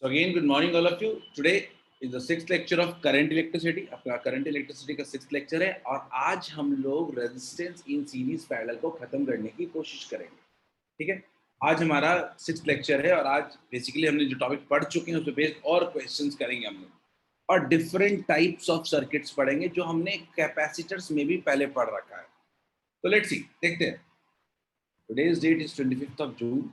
So again, good morning all of you. Today is the sixth lecture of current electricity. अपना current electricity का sixth lecture है और आज हम लोग resistance in series parallel को खत्म करने की कोशिश करेंगे. ठीक है? आज हमारा sixth lecture है और आज basically हमने जो topic पढ़ चुके हैं उस पे बेस्ड और questions करेंगे हम लोग और different types of circuits पढ़ेंगे जो हमने capacitors में भी पहले पढ़ रखा है. तो let's see, देखते हैं. Today's date is 25th of June.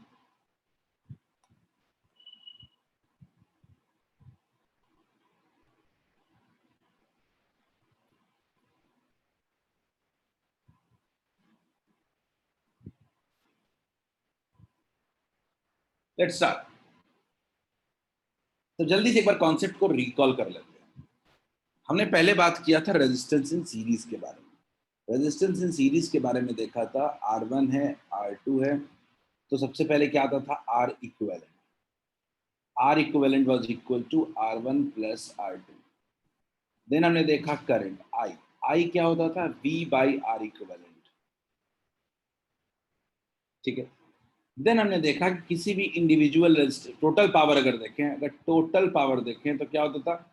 Let's start. तो जल्दी से एक बार कॉन्सेप्ट को रिकॉल कर लेते हैं. हमने पहले बात किया था रेजिस्टेंस इन सीरीज के बारे में. रेजिस्टेंस इन सीरीज के बारे में देखा था R1 है, R2 है. तो सबसे पहले क्या आता था R equivalent. R equivalent was equal to R1 plus R2. Then हमने देखा करंट I क्या होता था V बाई R इक्विवेलेंट. ठीक है. देन हमने देखा कि किसी भी इंडिविजुअल रेजिस्टर टोटल पावर अगर देखें, अगर टोटल पावर देखें तो क्या होता था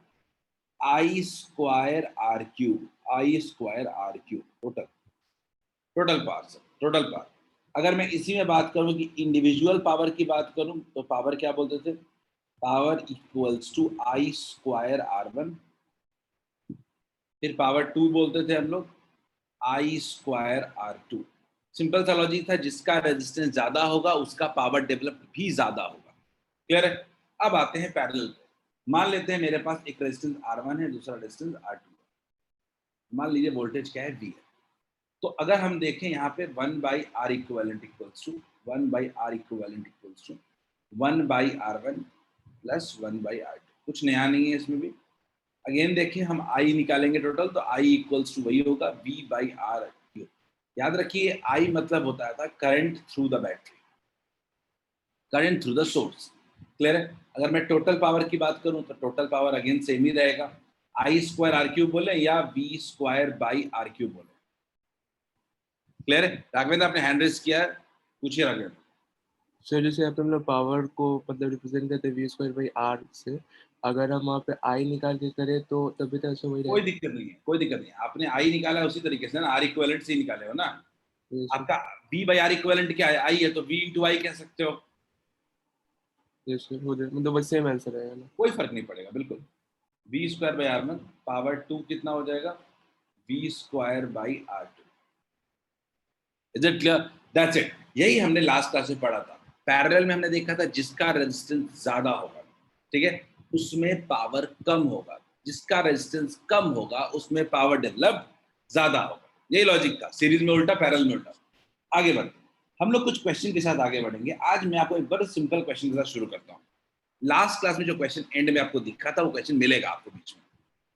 I square R cube. I square R cube total power. अगर मैं इसी में बात करूं कि इंडिविजुअल पावर की बात करूं तो पावर क्या बोलते थे, power equals to I square R1. फिर पावर 2 बोलते थे हम लोग I स्क्वायर R2. सिंपल सा लॉजिक था, जिसका रेजिस्टेंस ज्यादा होगा उसका पावर डेवलप भी ज्यादा होगा. क्लियर है. अब आते हैं पैरेलल पे. मान लेते हैं मेरे पास एक रेजिस्टेंस R1 है, दूसरा रेजिस्टेंस R2 है. मान लीजिए वोल्टेज क्या है V है. तो अगर हम देखें यहाँ पे 1 by R equivalent equals to 1 by R equivalent equals to 1 by R1 plus 1 by R2. कुछ नया नहीं है इसमें भी. अगेन देखिए हम I निकालेंगे टोटल तो I इक्वल्स टू वही होगा V बाई R क्यूब. याद रखिए I मतलब होता था current through the battery, current through the source. Clear है. अगर मैं टोटल पावर की बात करूं तो टोटल पावर अगेन सेम ही रहेगा, I स्क्वायर R क्यूब बोले या V square by R cube बोले. क्लियर है. राघवेंद्र आपने हैंड रेज किया है, पूछिए राघवेंद्र. सर जैसे यहाँ पे हम लोग पावर को मतलब रिप्रेजेंट करते हैं वी स्क्वायर बाई आर से, अगर हम वहाँ पे आई निकाल के करें तो तभी तो ऐसा वही कोई रहेगा. दिक्कत नहीं है, कोई दिक्कत नहीं है. आपने आई निकाला है उसी तरीके से ना, आर इक्विवेलेंट से ही निकाले हो ना. आपका बी बाई आर इक्विवेलेंट क्या है, आई है, तो वी इंटू आई कह सकते हो. मतलब वही सेम आंसर रहेगा ना. कोई फर्क नहीं पड़ेगा बिल्कुल. वी स्क्वायर बाई आर में पावर 2 कितना हो जाएगा, V square by R 2. Is it clear. That's it. यही हमने लास्ट क्लास में पढ़ा था. पैरेलल में हमने देखा था जिसका रेजिस्टेंस ज्यादा होगा, ठीक है, उसमें पावर कम होगा. जिसका रेजिस्टेंस कम होगा उसमें पावर डेवलप ज्यादा होगा. यही लॉजिक था. सीरीज में उल्टा, पैरेलल में उल्टा. आगे बढ़ते हैं. हम लोग कुछ क्वेश्चन के साथ आगे बढ़ेंगे. आज मैं आपको एक बड़े सिंपल क्वेश्चन के साथ शुरू करता हूँ. लास्ट क्लास में जो क्वेश्चन एंड में आपको दिखा था वो क्वेश्चन मिलेगा आपको बीच में.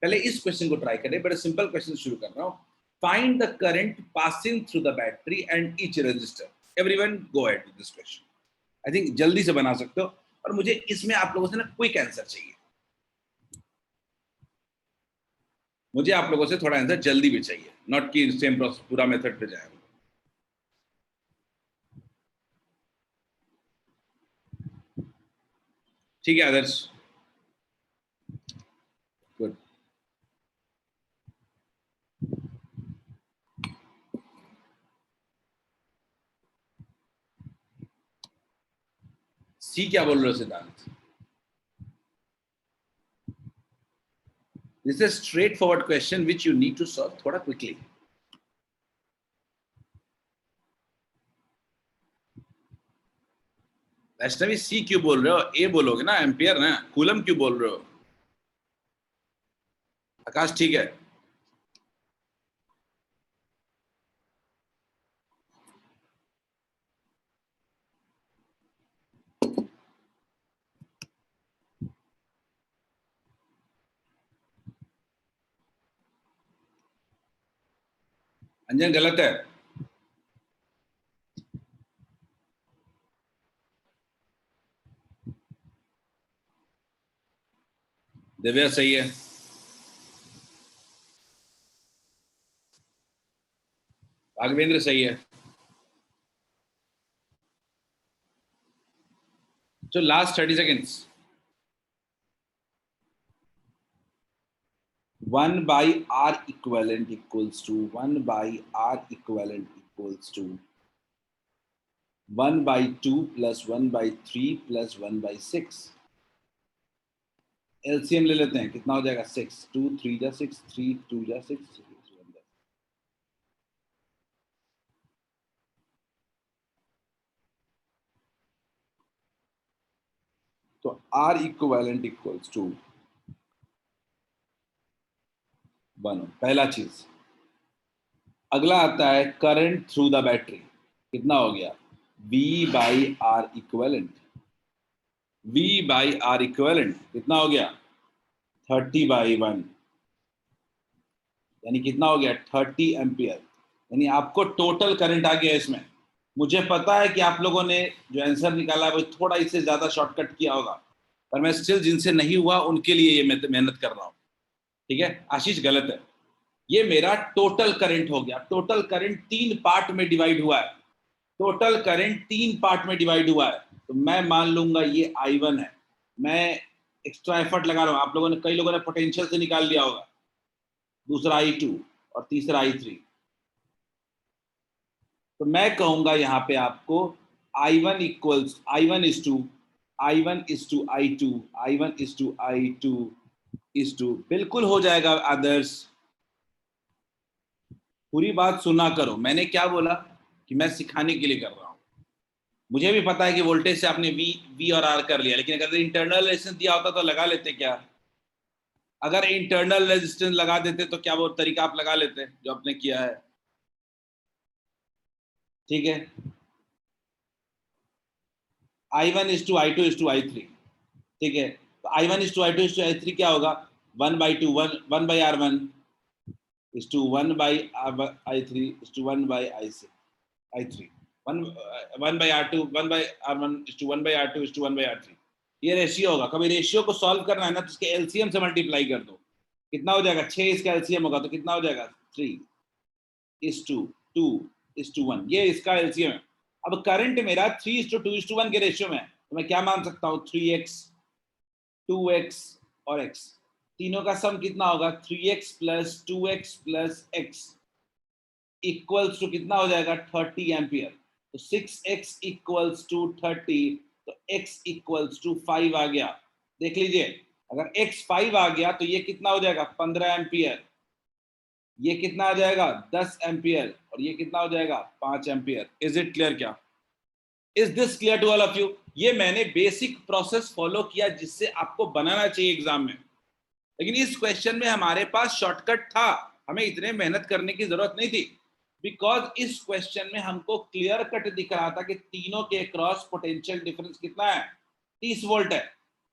पहले इस क्वेश्चन को ट्राई करें. बड़े सिंपल क्वेश्चन शुरू कर रहा हूँ. Find the current passing through the battery and each resistor. Everyone go ahead with this question. I think जल्दी से बना सकते हो और मुझे इसमें आप लोगों से ना क्विक आंसर चाहिए. मुझे आप लोगों से थोड़ा आंसर जल्दी भी चाहिए, नॉट कि सेम प्रोसेस पूरा मेथड पे जाए. ठीक है आदर्श, गुड. सी क्या बोल रहे हो सिद्धांत. This is a straightforward question which you need to solve थोड़ा quickly. वैष्णवी सी क्यों बोल रहे हो, ए बोलोगे ना, एम्पियर ना, कूलम क्यों बोल रहे हो. आकाश ठीक है. अंजन गलत है. दिव्या सही है. राघवेंद्र सही है. तो last 30 seconds. 1 by R equivalent equals to 1 by R equivalent equals to 1 by 2 plus 1 by 3 plus 1 by 6. LCM ले लेते हैं, कितना हो जाएगा 6, 2 3 जा 6, 3 2 जा 6, तो R इक्विवेलेंट इक्वल्स टू 1. पहला चीज। अगला आता है करंट थ्रू द बैटरी, कितना हो गया V by R equivalent. V by R equivalent कितना हो गया 30/1, यानी कितना हो गया 30 एम्पियर। यानी आपको टोटल करंट आ गया इसमें। मुझे पता है कि आप लोगों ने जो आंसर निकाला है वो थोड़ा इससे ज्यादा शॉर्टकट किया होगा, पर मैं स्टिल जिनसे नहीं हुआ उनके लिए ये मेहनत कर रहा हूं। ठीक है, आशीष गलत है। ये मेरा टोटल करंट हो गया। टोटल करंट 3 पार्ट में डिवाइड हुआ है। टोटल करंट 3 पार्ट में डिवाइड हुआ है, तो मैं मान लूंगा ये I1 है। मैं एक्स्ट्रा एफर्ट लगा रहा हूं। आप लोगों ने, कई लोगों ने पोटेंशियल से निकाल लिया होगा, दूसरा I2 और तीसरा I3। तो मैं कहूंगा यहाँ पे आपको I1 equals I1 is to I1 is to I2, I1 is to I2 is to, बिल्कुल हो जाएगा आदर्श। पूरी बात सुना करो, मैंने क्या बोला कि मैं सिखाने के लिए कर रहा हूं। मुझे भी पता है कि वोल्टेज से आपने वी और आर कर लिया, लेकिन अगर इंटरनल रेजिस्टेंस दिया होता तो लगा लेते क्या? अगर इंटरनल रेजिस्टेंस लगा देते तो क्या वो तरीका आप लगा लेते जो आपने किया है? ठीक है, I1 is to I2 is to I3। ठीक है, तो I1 is to I2 is to I3 क्या होगा 1/2, 1 by R1 is to 1 by I3 is to 1 by I3, 1 by R2, 1 by R1 is to 1 by R2 is to 1 by R3। ये ratio होगा। कभी ratio को solve करना है ना तो इसके एलसीएम से मल्टीप्लाई कर दो, कितना हो जाएगा 6, इसका एलसीएम होगा तो कितना हो जाएगा 3 is to 2 is to 1, ये इसका एलसीएम है। अब करंट मेरा 3 is to 2 is to 1 के रेशियो में है, तो मैं क्या मान सकता हूँ 3x 2x और x, तीनों का सम कितना होगा 3x plus 2x plus x equals to कितना हो जाएगा 30 एम्पियर। तो 6x इक्वल्स टू 30, तो x इक्वल्स टू 5 आ गया। देख लीजिए, अगर x 5 आ गया तो ये कितना हो जाएगा 15 एम्पियर, ये कितना आ जाएगा 10 एम्पियर, और ये कितना हो जाएगा 5 एम्पियर। Is it clear? क्या is this clear to all of you? ये मैंने बेसिक प्रोसेस फॉलो किया जिससे आपको बनाना चाहिए एग्जाम में, लेकिन इस क्वेश्चन में हमारे पास शॉर्टकट था, हमें इतने मेहनत करने की जरूरत नहीं थी, बिकॉज इस क्वेश्चन में हमको क्लियर कट दिख रहा था कि तीनों के क्रॉस पोटेंशियल डिफरेंस कितना है 30 वोल्ट है।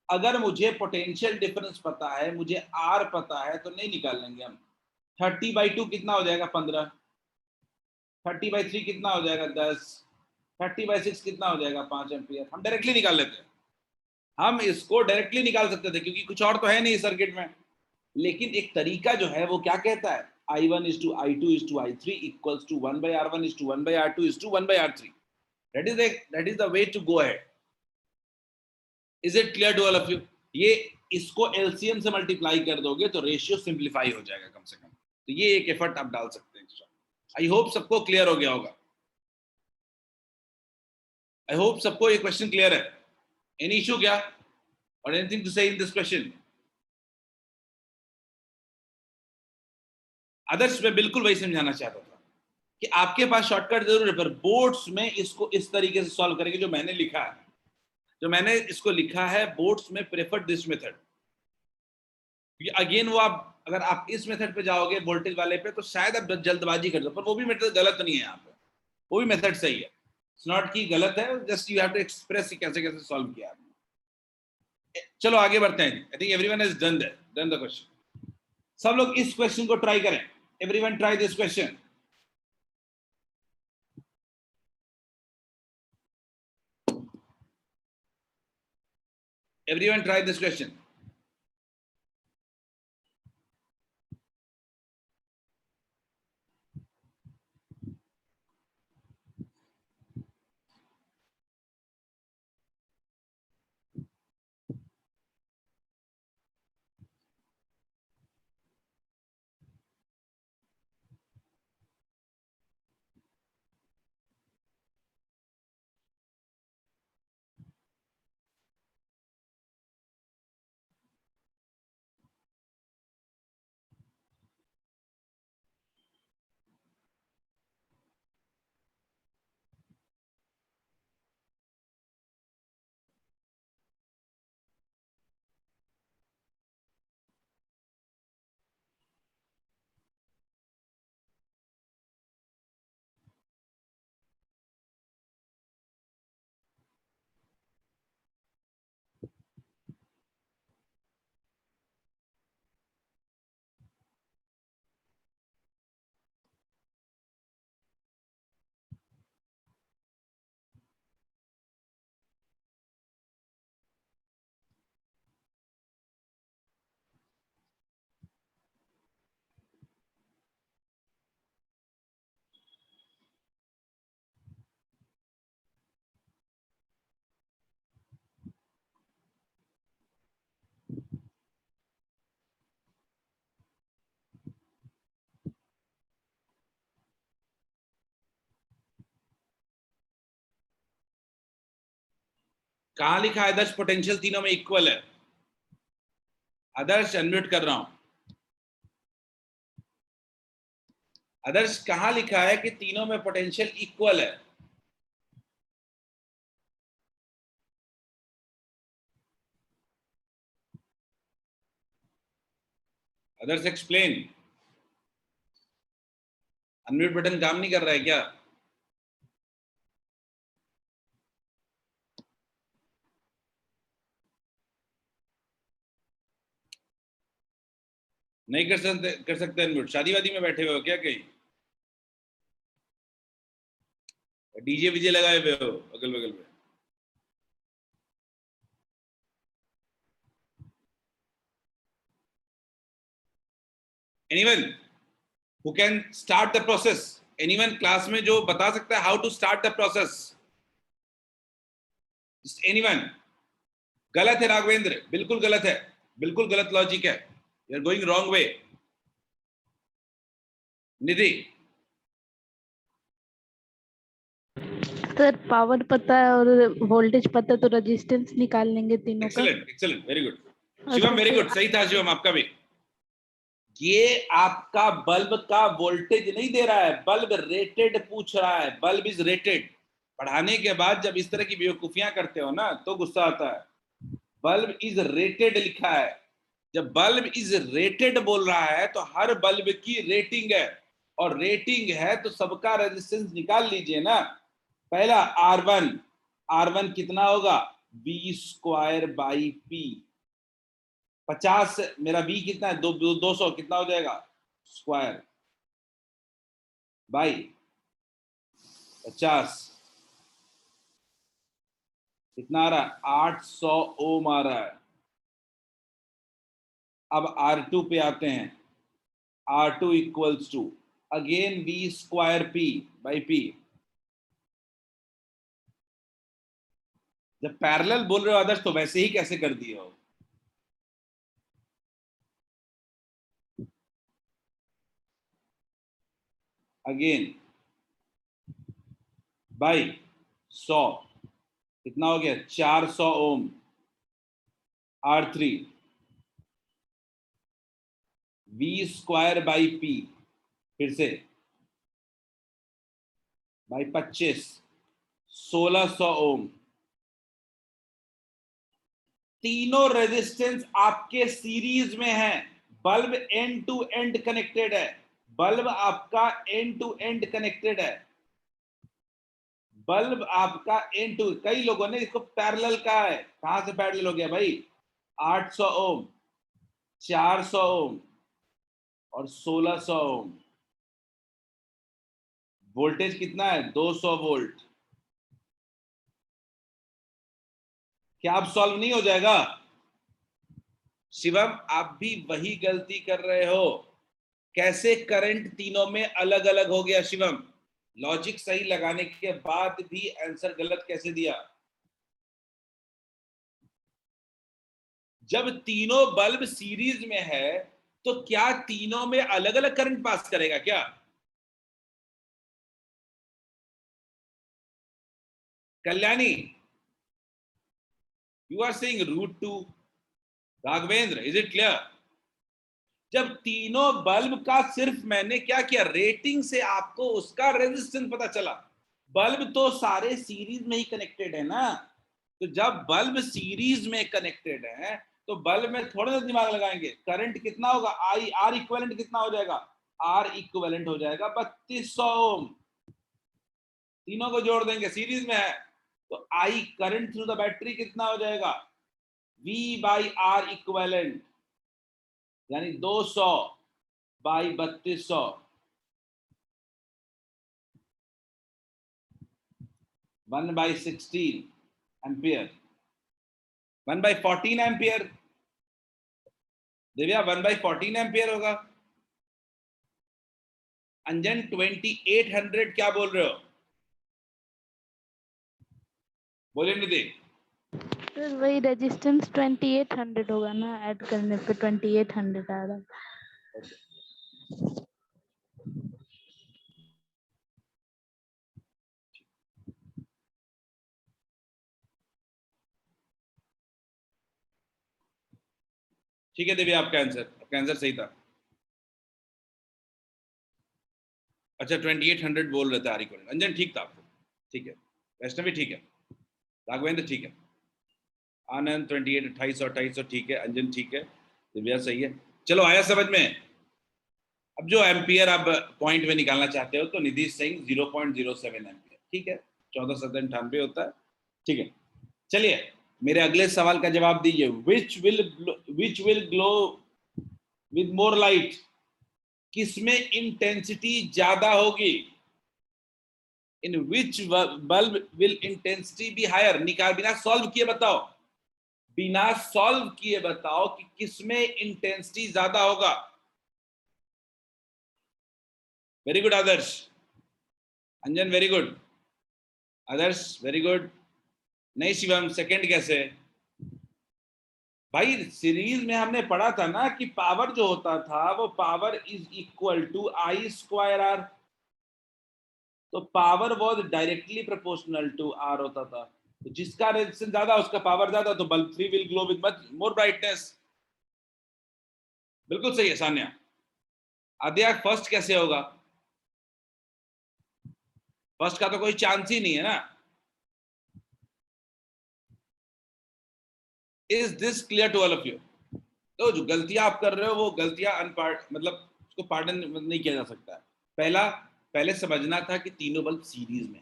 अगर मुझे पोटेंशियल डिफरेंस पता है, मुझे आर पता है, तो नहीं निकाल लेंगे हम। 30/2 कितना हो जाएगा 15, 30/3 कितना हो जाएगा 10, 30/6 कितना हो जाएगा 5 एम्पियर। हम डायरेक्टली निकाल लेते हैं, हम इसको डायरेक्टली निकाल सकते थे क्योंकि कुछ और तो है नहीं सर्किट में। लेकिन एक तरीका जो है वो क्या कहता है I1 is to I2 is to I3 equals to 1 by R1 is to 1 by R2 is to 1 by R3। that is the way to go ahead। is it clear to all of you? ये इसको LCM से multiply कर दोगे तो ratio simplify हो जाएगा कम से कम। तो ये एक एफर्ट आप डाल सकते हैं। आई होप सबको क्लियर हो गया होगा। आई होप सबको ये क्वेश्चन क्लियर है। एनी इशू क्या और एनीथिंग टू से इन दिस क्वेश्चन? आदर्श मैं बिल्कुल वही समझाना चाहता था कि आपके पास शॉर्टकट जरूर है, पर बोर्ड्स में इसको इस तरीके से सॉल्व करेंगे जो मैंने लिखा है। जो मैंने इसको लिखा है बोर्ड्स में प्रेफर दिस मेथड। अगेन वो आप अगर आप इस मेथड पे जाओगे वोल्टेज वाले पे तो शायद आप जल्दबाजी कर दो, पर वो भी मेथड गलत नहीं है। यहाँ पे वो भी मेथड सही है। इट्स नॉट की गलत है, just you have to express कैसे कैसे सॉल्व किया आपने। चलो आगे बढ़ते हैं। I think everyone has done the question. सब लोग इस क्वेश्चन को ट्राई करें। Everyone try this question. Everyone try this question. कहां लिखा है आदर्श पोटेंशियल तीनों में इक्वल है? आदर्श अनम्यूट कर रहा हूं। आदर्श कहां लिखा है कि तीनों में पोटेंशियल इक्वल है? आदर्श एक्सप्लेन। अनम्यूट बटन काम नहीं कर रहा है क्या? नहीं कर सकते अनम्यूट? शादी वादी में बैठे हुए हो क्या कहीं? डीजे विजे लगाए हुए हो अगल बगल में? Anyone who can start the process? Anyone class में जो बता सकता है how to start the process? Anyone? गलत है राघवेंद्र, बिल्कुल गलत है, बिल्कुल गलत लॉजिक है। You are going wrong way. Nidhi? Sir power पता है और वोल्टेज पता है तो रेजिस्टेंस निकाल लेंगे तीनों का। एक्सीलेंट एक्सीलेंट, वेरी गुड और शिवम, वेरी फिर गुड, सही था शिवम आपका भी। ये आपका बल्ब का वोल्टेज नहीं दे रहा है, बल्ब रेटेड पूछ रहा है। Bulb is rated. पढ़ाने के बाद जब इस तरह की बेवकूफियां करते हो ना तो गुस्सा आता है। बल्ब इज रेटेड लिखा है। जब बल्ब इज रेटेड बोल रहा है तो हर बल्ब की रेटिंग है, और रेटिंग है तो सबका रेजिस्टेंस निकाल लीजिए ना। पहला R1, R1 कितना होगा? V square by P। 50, मेरा V कितना है? 200, कितना हो जाएगा? स्क्वायर बाई 50, कितना आ रहा है? 800 ओम आ रहा है। अब R2 पे आते हैं। R2 equals to again V square P by P। जब पैरेलल बोल रहे हो आदर्श तो वैसे ही कैसे कर दिए हो? अगेन बाई 100, कितना हो गया? 400 ओम। R3 V square by P, फिर से बाई 25, 1600 ओम। तीनों रेजिस्टेंस आपके सीरीज में है। Bulb end to end connected है। बल्ब आपका एंड टू एंड कनेक्टेड है। बल्ब आपका एंड टू, कई लोगों ने इसको पैरेलल कहा है। कहां से पैरेलल हो गया भाई? 800 ओम, 400 ओम और 1600 ओम। वोल्टेज कितना है? 200 वोल्ट। क्या आप सॉल्व नहीं हो जाएगा? शिवम आप भी वही गलती कर रहे हो। कैसे करंट तीनों में अलग अलग हो गया शिवम? लॉजिक सही लगाने के बाद भी आंसर गलत कैसे दिया? जब तीनों बल्ब सीरीज में है तो क्या तीनों में अलग अलग करंट पास करेगा क्या? Kalyani, you are saying √2। Raghavendra, is it clear? जब तीनों बल्ब का सिर्फ मैंने क्या किया, रेटिंग से आपको उसका रेजिस्टेंस पता चला। बल्ब तो सारे सीरीज में ही कनेक्टेड है ना। तो जब बल्ब सीरीज में कनेक्टेड है तो बल्ब में थोड़ा सा दिमाग लगाएंगे। करंट कितना होगा? आई आर इक्विवेलेंट कितना हो जाएगा? आर इक्विवेलेंट हो जाएगा 3200 ओम। तीनों को जोड़ देंगे, सीरीज में है तो I current through the battery कितना हो जाएगा? V बाई आर इक्विवेलेंट, यानी 200 by 3200, 1/16 ampere, 1/14 ampere. Divya 1/14 ampere होगा। अंजन 2800 क्या बोल रहे हो? बोले निधि। सर वही रेजिस्टेंस 2800 होगा ना, ऐड करने पे 2800 आ रहा है। ठीक है दिव्या, आपका आंसर सही था। अच्छा 2800 बोल रहे थे आर इक्वल। अंजन ठीक था आपको, ठीक है। वैष्णवी ठीक है, राघवेंद्र ठीक है, आनंद 28 2800 ठीक है, अंजन ठीक है, दिव्या सही है। चलो आया समझ में। अब जो एम्पियर आप पॉइंट में निकालना चाहते हो तो निधि सिंह 0.07 एम्पियर, ठीक है, 1498 होता है, ठीक है। चलिए मेरे अगले सवाल का जवाब दीजिए। Which will glow with more light, किसमें इंटेंसिटी ज्यादा होगी? In which bulb will intensity be higher? निकाल, बिना सॉल्व किए बताओ, बिना सॉल्व किए बताओ कि किसमें इंटेंसिटी ज्यादा होगा। वेरी गुड आदर्श, अंजन वेरी गुड, आदर्श वेरी गुड। नहीं शिवम, सेकंड कैसे? भाई सीरीज में हमने पढ़ा था ना कि पावर जो होता था वो power is equal to I square R, तो power was directly proportional to R होता था। तो जिसका रेजिस्टेंस ज्यादा उसका पावर ज्यादा, तो bulb 3 will glow with much more brightness. बिल्कुल सही है सान्या। आद्या फर्स्ट कैसे होगा? फर्स्ट का तो कोई चांस ही नहीं है ना। Is this clear to all of you? तो जो गलतियां आप कर रहे हो वो गलतियां मतलब उसको पार्डन नहीं किया जा सकता है। पहले समझना था कि तीनों बल्ब सीरीज में,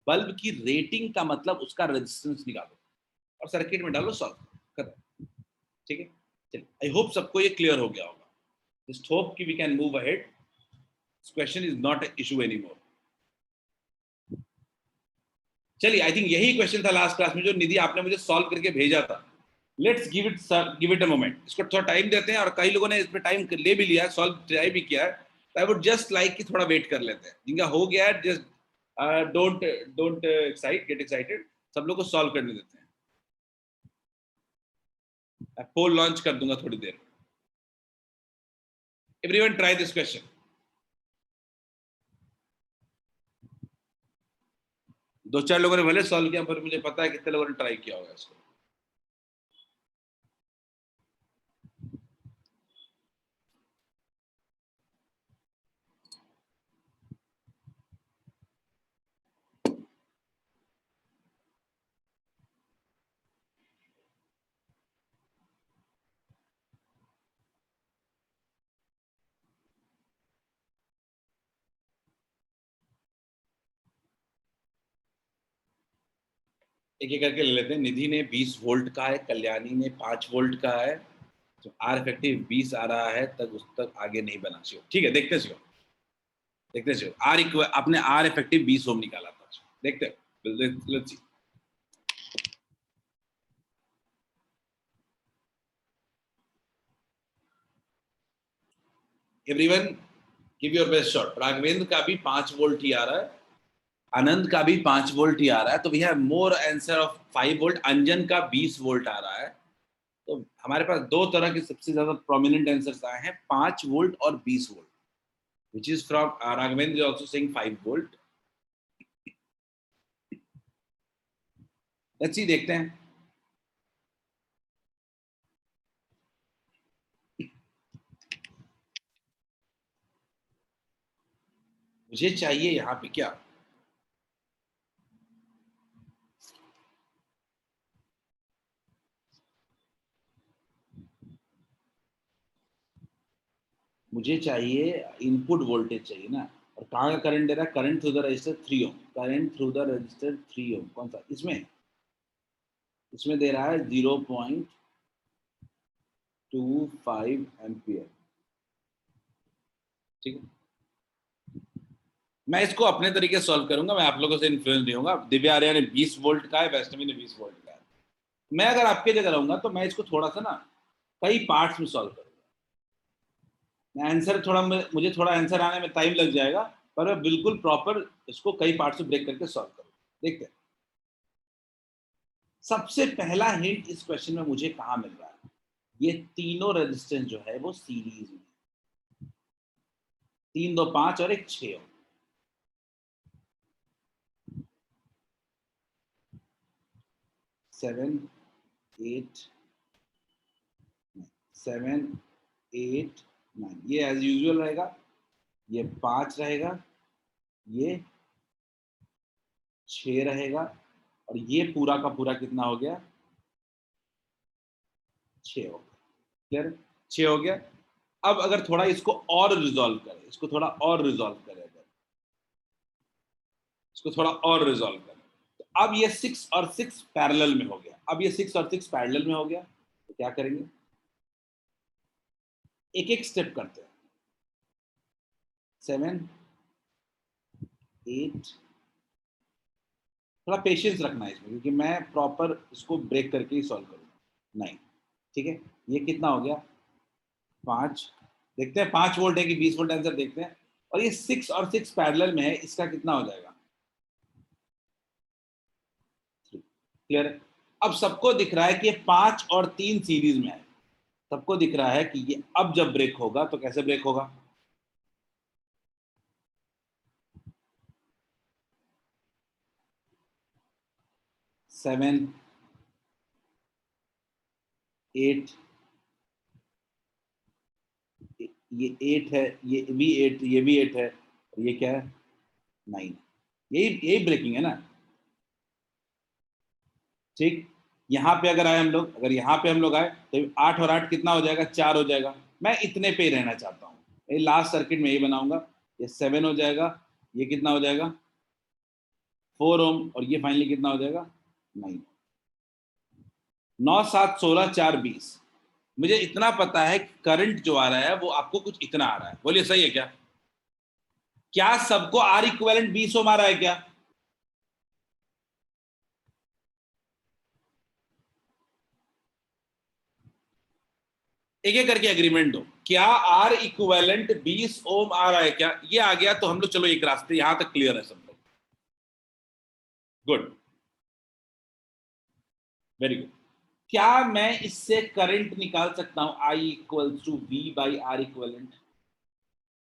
बल्ब की रेटिंग का मतलब उसका रेजिस्टेंस निकालो और सर्किट में डालो, सॉल्व खत्म, ठीक है। चलिए आई होप सबको ये क्लियर हो गया होगा। जस्ट होप कि we can move ahead, this question is not a issue anymore. चलिए आई थिंक यही क्वेश्चन था लास्ट क्लास में जो निधि आपने मुझे सॉल्व करके भेजा था। Let's give it a moment, इसको थोड़ा टाइम देते हैं, और कई लोगों ने इस पे टाइम ले भी लिया है, सॉल्व ट्राई भी किया है। आई वुड जस्ट लाइक कि थोड़ा वेट कर लेते हैं, जिनका हो गया है just don't don't get excited, सब लोग को सॉल्व करने देते हैं। पोल लॉन्च कर दूंगा थोड़ी देर। Everyone try this question. दो चार लोगों ने भले सॉल्व किया, पर मुझे पता है कितने लोगों ने ट्राई किया होगा इसको। एक एक करके ले लेते हैं। निधि ने 20 वोल्ट का है, कल्याणी ने 5 वोल्ट का है, तो आर इफेक्टिव 20 आ रहा है, तक उस तक आगे नहीं बना चाहिए। ठीक है, देखते हैं आपने आर इफेक्टिव 20 ओम निकाला था, देखते हैं, let's see. Everyone give your best shot. Raghavendra का भी 5 वोल्ट ही आ रहा है, आनंद का भी 5 वोल्ट ही आ रहा है, तो we have more answer of 5 volt. Anjan का 20 वोल्ट आ रहा है, तो हमारे पास दो तरह के सबसे ज्यादा प्रोमिनेंट आंसर्स आए हैं, 5 वोल्ट और 20 volt, which is from Raghavendra is also saying 5 volt. Let's see, देखते हैं। मुझे चाहिए यहाँ पे क्या, मुझे चाहिए इनपुट वोल्टेज चाहिए ना। और कहाँ का करंट दे रहा है? Current through the resistor 3 ohm, current through the resistor 3 ohm. कौन सा? इसमें इसमें दे रहा है 0.25 एम्पियर, ठीक है। मैं इसको अपने तरीके से सॉल्व करूंगा, मैं आप लोगों से इन्फ्लुएंस नहीं होगा। दिव्या आर्या ने 20 वोल्ट का है, वैष्णवी ने 20 वोल्ट का है। मैं अगर आपके जगह रहूंगा तो मैं इसको थोड़ा सा ना कई पार्ट्स में सॉल्व करूंगा। मैं आंसर थोड़ा, मुझे थोड़ा आंसर आने में टाइम लग जाएगा, पर मैं बिल्कुल प्रॉपर इसको कई पार्ट्स में ब्रेक करके सॉल्व करूंगा। देखते हैं। सबसे पहला हिंट इस क्वेश्चन में मुझे कहां मिल रहा है? ये तीनों रेजिस्टेंस जो है वो सीरीज में, 3 2 5 और एक 6 ओम। 7 8 7, 8, 9, ये एज यूजुअल रहेगा, ये 5 रहेगा, ये 6 रहेगा, और ये पूरा का पूरा कितना हो गया? 6 हो गया। क्लियर? 6 हो गया। अब अगर थोड़ा इसको और रिजॉल्व करें, इसको थोड़ा और रिजॉल्व करें, अगर इसको थोड़ा और रिजॉल्व करें, तो अब ये 6 और 6 पैरेलल में हो गया। अब ये 6 और 6 पैरेलल में हो गया, तो क्या करेंगे? एक एक स्टेप करते हैं। 7, 8, थोड़ा पेशेंस रखना है इसमें, क्योंकि मैं प्रॉपर इसको ब्रेक करके ही सॉल्व करूंगा। 9, ठीक है। ये कितना हो गया? 5। देखते हैं 5 वोल्ट है कि 20 वोल्ट, आंसर देखते हैं। और ये 6 और 6 पैरेलल में है, इसका कितना हो जाएगा? 3। क्लियर? अब सबको दिख रहा है कि ये 5 और 3 सीरीज में है। सबको दिख रहा है कि ये अब जब ब्रेक होगा तो कैसे ब्रेक होगा? सेवन, 8, ये 8 है, ये भी 8, ये भी 8 है, और ये क्या है? 9। यही ब्रेकिंग है ना? ठीक। यहाँ पे अगर आए हम लोग, अगर यहाँ पे हम लोग आए तो 8 और 8 कितना हो जाएगा? 4 हो जाएगा। मैं इतने पे ही रहना चाहता हूँ, ये लास्ट सर्किट में यही बनाऊंगा। ये 7 हो जाएगा, ये कितना हो जाएगा? 4 ओम, और ये फाइनली कितना हो जाएगा? 9। 9, 7, 16, 4, 20। मुझे इतना पता है कि करंट जो आ रहा है वो आपको कुछ इतना आ रहा है। बोलिए सही है क्या? क्या सबको आर इक्विवेलेंट 20 ओम आ रहा है क्या? एक एक करके एग्रीमेंट दो। क्या आर इक्विवेलेंट 20 ओम आ रहा है क्या? ये आ गया तो हम लोग चलो एक रास्ते, यहां तक क्लियर है सब लोग? Good, very good. क्या मैं इससे करंट निकाल सकता हूं? I equal to V by R equivalent.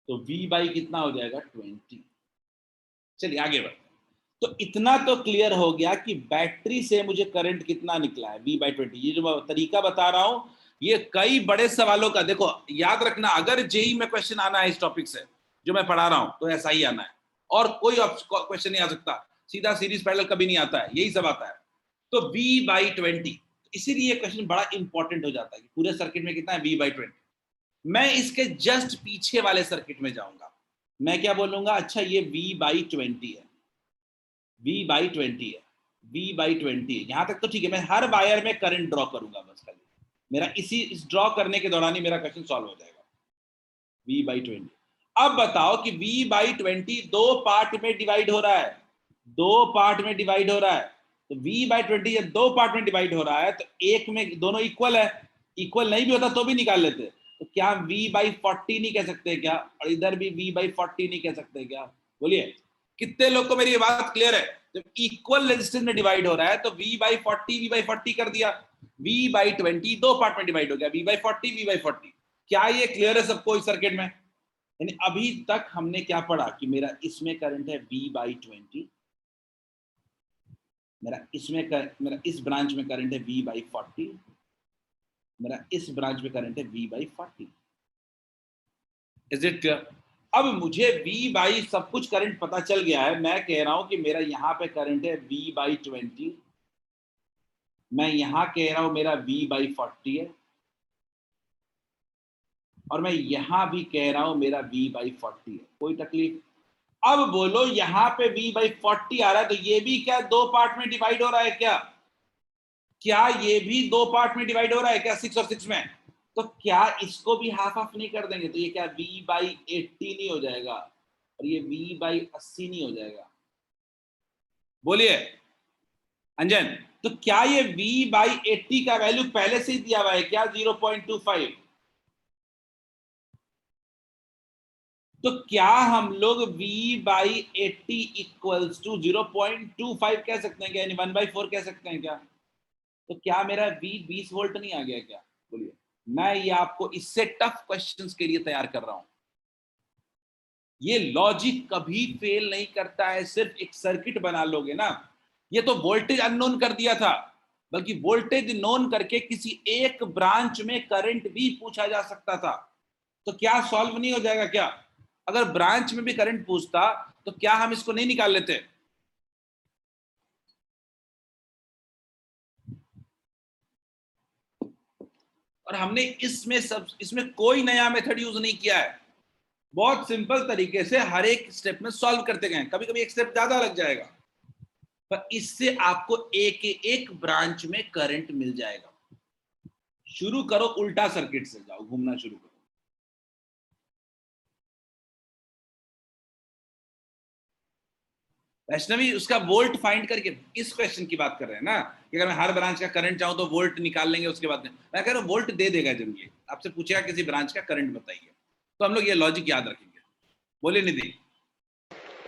तो v बाई कितना हो जाएगा? 20। चलिए आगे बढ़ते हैं। तो इतना तो क्लियर हो गया कि बैटरी से मुझे करंट कितना निकला है, v बाई 20। ये जो तरीका बता रहा हूं, ये कई बड़े सवालों का, देखो याद रखना, अगर जेई में क्वेश्चन आना है इस टॉपिक से जो मैं पढ़ा रहा हूं तो ऐसा ही आना है, और कोई क्वेश्चन नहीं आ सकता। सीधा सीरीज पैरेलल कभी नहीं आता है, यही सब आता है। तो v बाई 20, इसीलिए क्वेश्चन बड़ा इंपॉर्टेंट हो जाता है कि पूरे सर्किट में कितना है? v by 20। मैं इसके जस्ट पीछे वाले सर्किट में जाऊंगा, मैं क्या बोलूंगा? अच्छा ये v बाई 20 है, v बाई 20 है, v बाई 20 है। यहां तक तो ठीक है, मैं हर वायर में करंट ड्रॉ करूंगा बस खाली, मेरा इस ड्रॉ करने के दौरान ही मेरा क्वेश्चन सॉल्व हो जाएगा। v by 20। अब बताओ कि v बाई 20 दो पार्ट में डिवाइड हो रहा है, दो पार्ट में डिवाइड हो रहा है। तो v बाई 20 जब दो पार्ट में डिवाइड हो रहा है तो एक में दोनों इक्वल है, इक्वल नहीं भी होता तो भी निकाल लेते। तो क्या v बाई 40 नहीं कह सकते क्या? और इधर भी v बाई 40 नहीं कह सकते क्या? बोलिए कितने लोग को मेरी बात क्लियर है? जब इक्वल रेजिस्टेंस में डिवाइड हो रहा है तो v बाई 40 कर दिया, v बाई 20 दो पार्ट में डिवाइड हो गया, v बाई 40। क्या ये क्लियर है सबको इस सर्किट में? यानी अभी तक हमने क्या पढ़ा कि मेरा इसमें करंट है v बाई 20, मेरा इस ब्रांच में करंट है v बाई 40, मेरा इस ब्रांच में करंट है v by 40। Is it clear? अब मुझे v बाई सब कुछ करंट पता चल गया है। मैं कह रहा हूं कि मेरा यहां पे करंट है v बाई 20, मैं यहां कह रहा हूं मेरा v बाई 40 है, और मैं यहां भी कह रहा हूं मेरा v बाई 40 है। कोई तकलीफ? अब बोलो यहां पे v बाई 40 आ रहा है तो ये भी क्या दो पार्ट में डिवाइड हो रहा है क्या? क्या ये भी दो पार्ट में डिवाइड हो रहा है क्या 6 और 6 में? तो क्या इसको भी हाफ हाफ नहीं कर देंगे? तो ये क्या v बाई 80 नहीं हो जाएगा, और ये v बाई 80 नहीं हो जाएगा? बोलिए अंजन, तो क्या ये v बाई 80 का वैल्यू पहले से ही दिया हुआ है क्या? 0.25। तो क्या हम लोग v बाई 80 इक्वल्स टू 0.25 कह सकते हैं क्या? यानी 1/4 कह सकते हैं क्या? तो क्या मेरा v 20 वोल्ट नहीं आ गया क्या? बोलिए। मैं ये आपको इससे टफ क्वेश्चंस के लिए तैयार कर रहा हूं। ये लॉजिक कभी फेल नहीं करता है, सिर्फ एक सर्किट बना लोगे ना। ये तो वोल्टेज अननोन कर दिया था, बल्कि वोल्टेज नोन करके किसी एक ब्रांच में करंट भी पूछा जा सकता था। तो क्या सॉल्व नहीं हो जाएगा क्या? अगर ब्रांच में भी करंट पूछता तो क्या हम इसको नहीं निकाल लेते? और हमने इसमें कोई नया मेथड यूज नहीं किया है। बहुत सिंपल तरीके से हर एक स्टेप में सॉल्व करते गए। कभी कभी एक स्टेप ज्यादा लग जाएगा, पर इससे आपको एक एक ब्रांच में करंट मिल जाएगा। शुरू करो उल्टा सर्किट से, जाओ घूमना शुरू करो। वैष्णवी, उसका वोल्ट फाइंड करके इस क्वेश्चन की बात कर रहे हैं ना, कि अगर मैं हर ब्रांच का करंट चाहूं तो वोल्ट निकाल लेंगे उसके बाद में। मैं कह रहा हूं वोल्ट दे देगा जनरली। आपसे पूछेगा किसी ब्रांच का करंट बताइए, तो हम लोग ये लॉजिक याद रखेंगे। बोले निधि।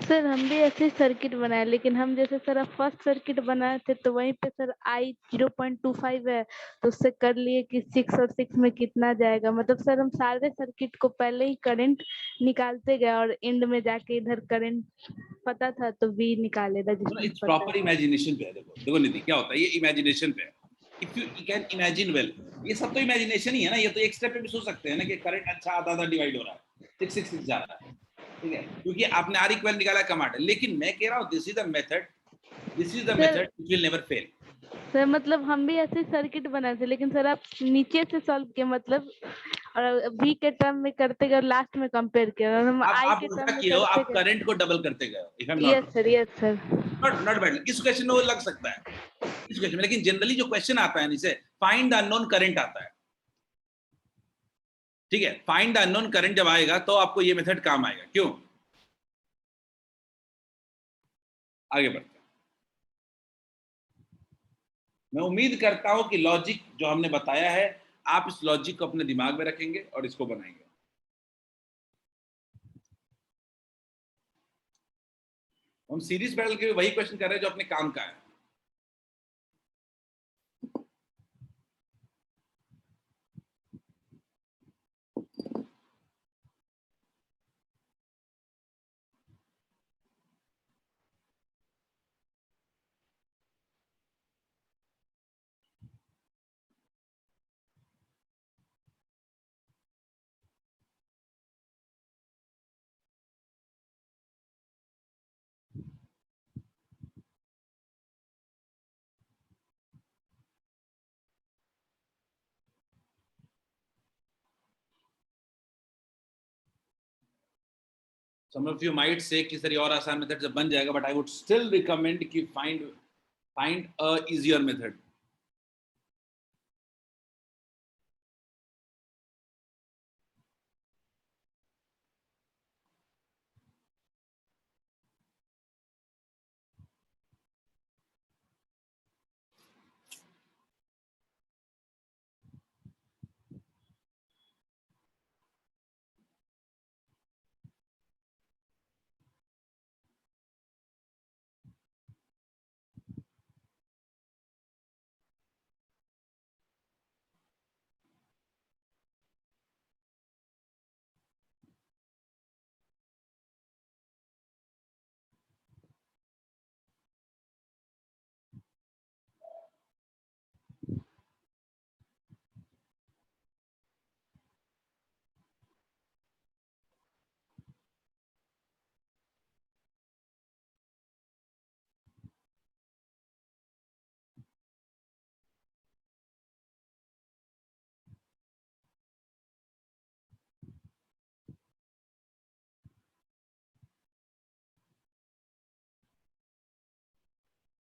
सर हम भी ऐसे सर्किट बनाए, लेकिन हम जैसे सर अब फर्स्ट सर्किट बनाए थे तो वहीं पे सर आई 0.25 है, तो उससे कर लिए कि 6 और 6 में कितना जाएगा। मतलब सर हम सारे सर्किट को पहले ही करंट निकालते गए और एंड में जाके इधर करंट पता था तो वी निकाले, रजिस्टेंस इट्स पता प्रॉपर है। इमेजिनेशन पे है। देखो देखो निधि, क्या होता है ये इमेजिनेशन पे है। If you can imagine well, ये सब तो इमेजिनेशन ही है ना। ये तो एक स्टेप पे भी सोच सकते हैं ना कि करंट अच्छा आधा आधा डिवाइड हो रहा है, 6 जा रहा है, ठीक है, क्योंकि आपने आर इक्वल निकाला कमांड। लेकिन मैं कह रहा हूँ this is the method, this is the sir method which will never fail. Sir मतलब हम भी ऐसे सर्किट बनाए थे, लेकिन सर आप नीचे से सॉल्व किए, मतलब और वी के टर्म में करते गए, लास्ट में कंपेयर किया, और हम आई आप के उल्टा टर्म में किए हो, करते आप गए। करंट को डबल करते गए हो। If I am not yes sir, yes sir. Not bad, इस क्वेश्चन में वो लग सकता है, इस क्वेश्चन में। लेकिन जनरली जो क्वेश्चन आता है नीचे, फाइंड द अननोन करंट आता है, ठीक है। फाइंड द अननोन करंट जब आएगा तो आपको ये मेथड काम आएगा। क्यों? आगे बढ़ते हैं। मैं उम्मीद करता हूं कि लॉजिक जो हमने बताया है, आप इस लॉजिक को अपने दिमाग में रखेंगे और इसको बनाएंगे। हम सीरीज पैरेलल के वही क्वेश्चन कर रहे हैं जो अपने काम का है। Some of you might say कि सर ये और आसान मेथड से बन जाएगा, but I would still recommend कि find a easier method.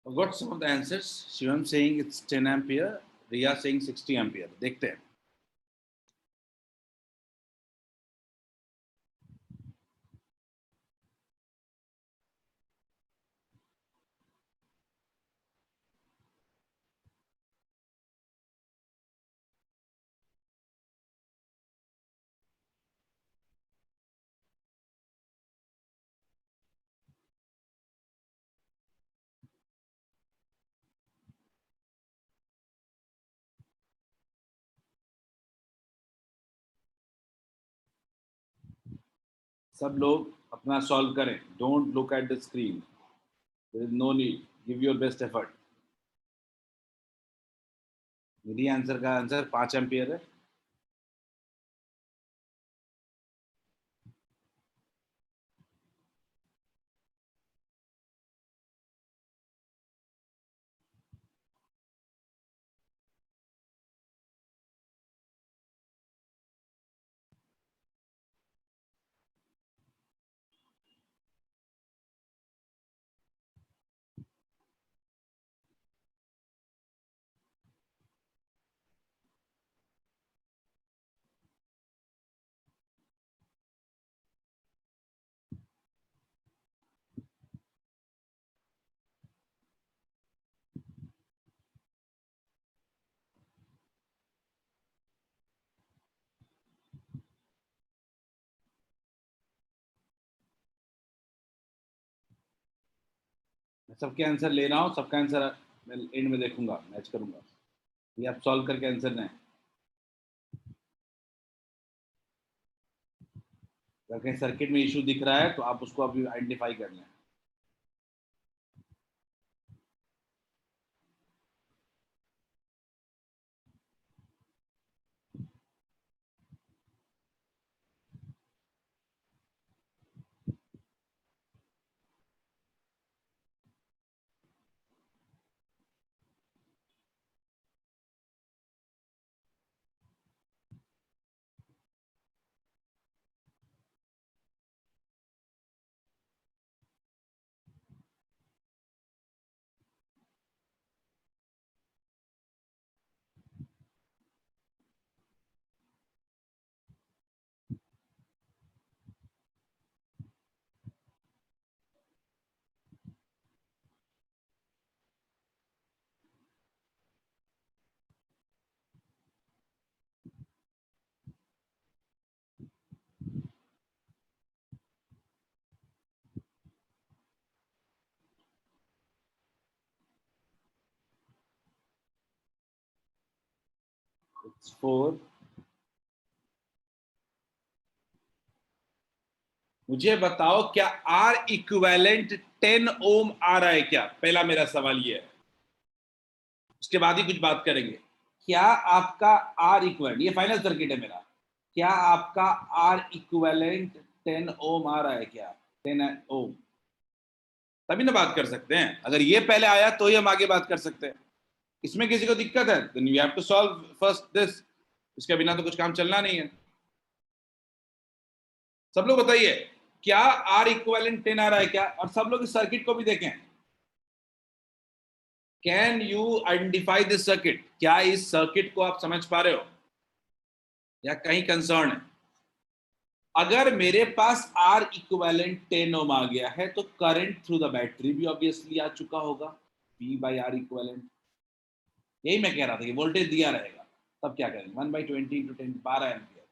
Got some of the answers. Shivam saying it's 10 ampere, Riya saying 60 ampere. देखते हैं। सब लोग अपना सॉल्व करें। Don't look at the screen, there is no need, give your best effort. मेरी answer का answer 5 ampere है। मैं सबके आंसर ले रहा हूँ, सबका आंसर मैं एंड में देखूंगा, मैच करूंगा। ये आप सॉल्व करके आंसर दें। अगर कहीं सर्किट में इशू दिख रहा है तो आप उसको अभी आइडेंटिफाई कर लें। It's 4। मुझे बताओ क्या R इक्विवेलेंट 10 ओम आ रहा है क्या? पहला मेरा सवाल ये है, उसके बाद ही कुछ बात करेंगे। क्या आपका R इक्विवेलेंट, ये फाइनल सर्किट है मेरा, क्या आपका R इक्विवेलेंट 10 ओम आ रहा है क्या? 10 ओम, तभी ना बात कर सकते हैं। अगर ये पहले आया तो ही हम आगे बात कर सकते हैं। इसमें किसी को दिक्कत है then you have to solve first this, इसके बिना तो कुछ काम चलना नहीं है। सब लोग बताइए क्या R इक्विवेलेंट 10 आ रहा है क्या? और सब लोग इस सर्किट को भी देखें। Can you identify this circuit? क्या इस सर्किट को आप समझ पा रहे हो या कहीं कंसर्न है? अगर मेरे पास R इक्विवेलेंट 10 ओम आ गया है तो करंट थ्रू द बैटरी भी ऑब्वियसली आ चुका होगा, V बाई R इक्विवेलेंट। यही मैं कह रहा था कि वोल्टेज दिया रहेगा, तब क्या करेंगे 1/20 इंटू 10 12 एम्पियर।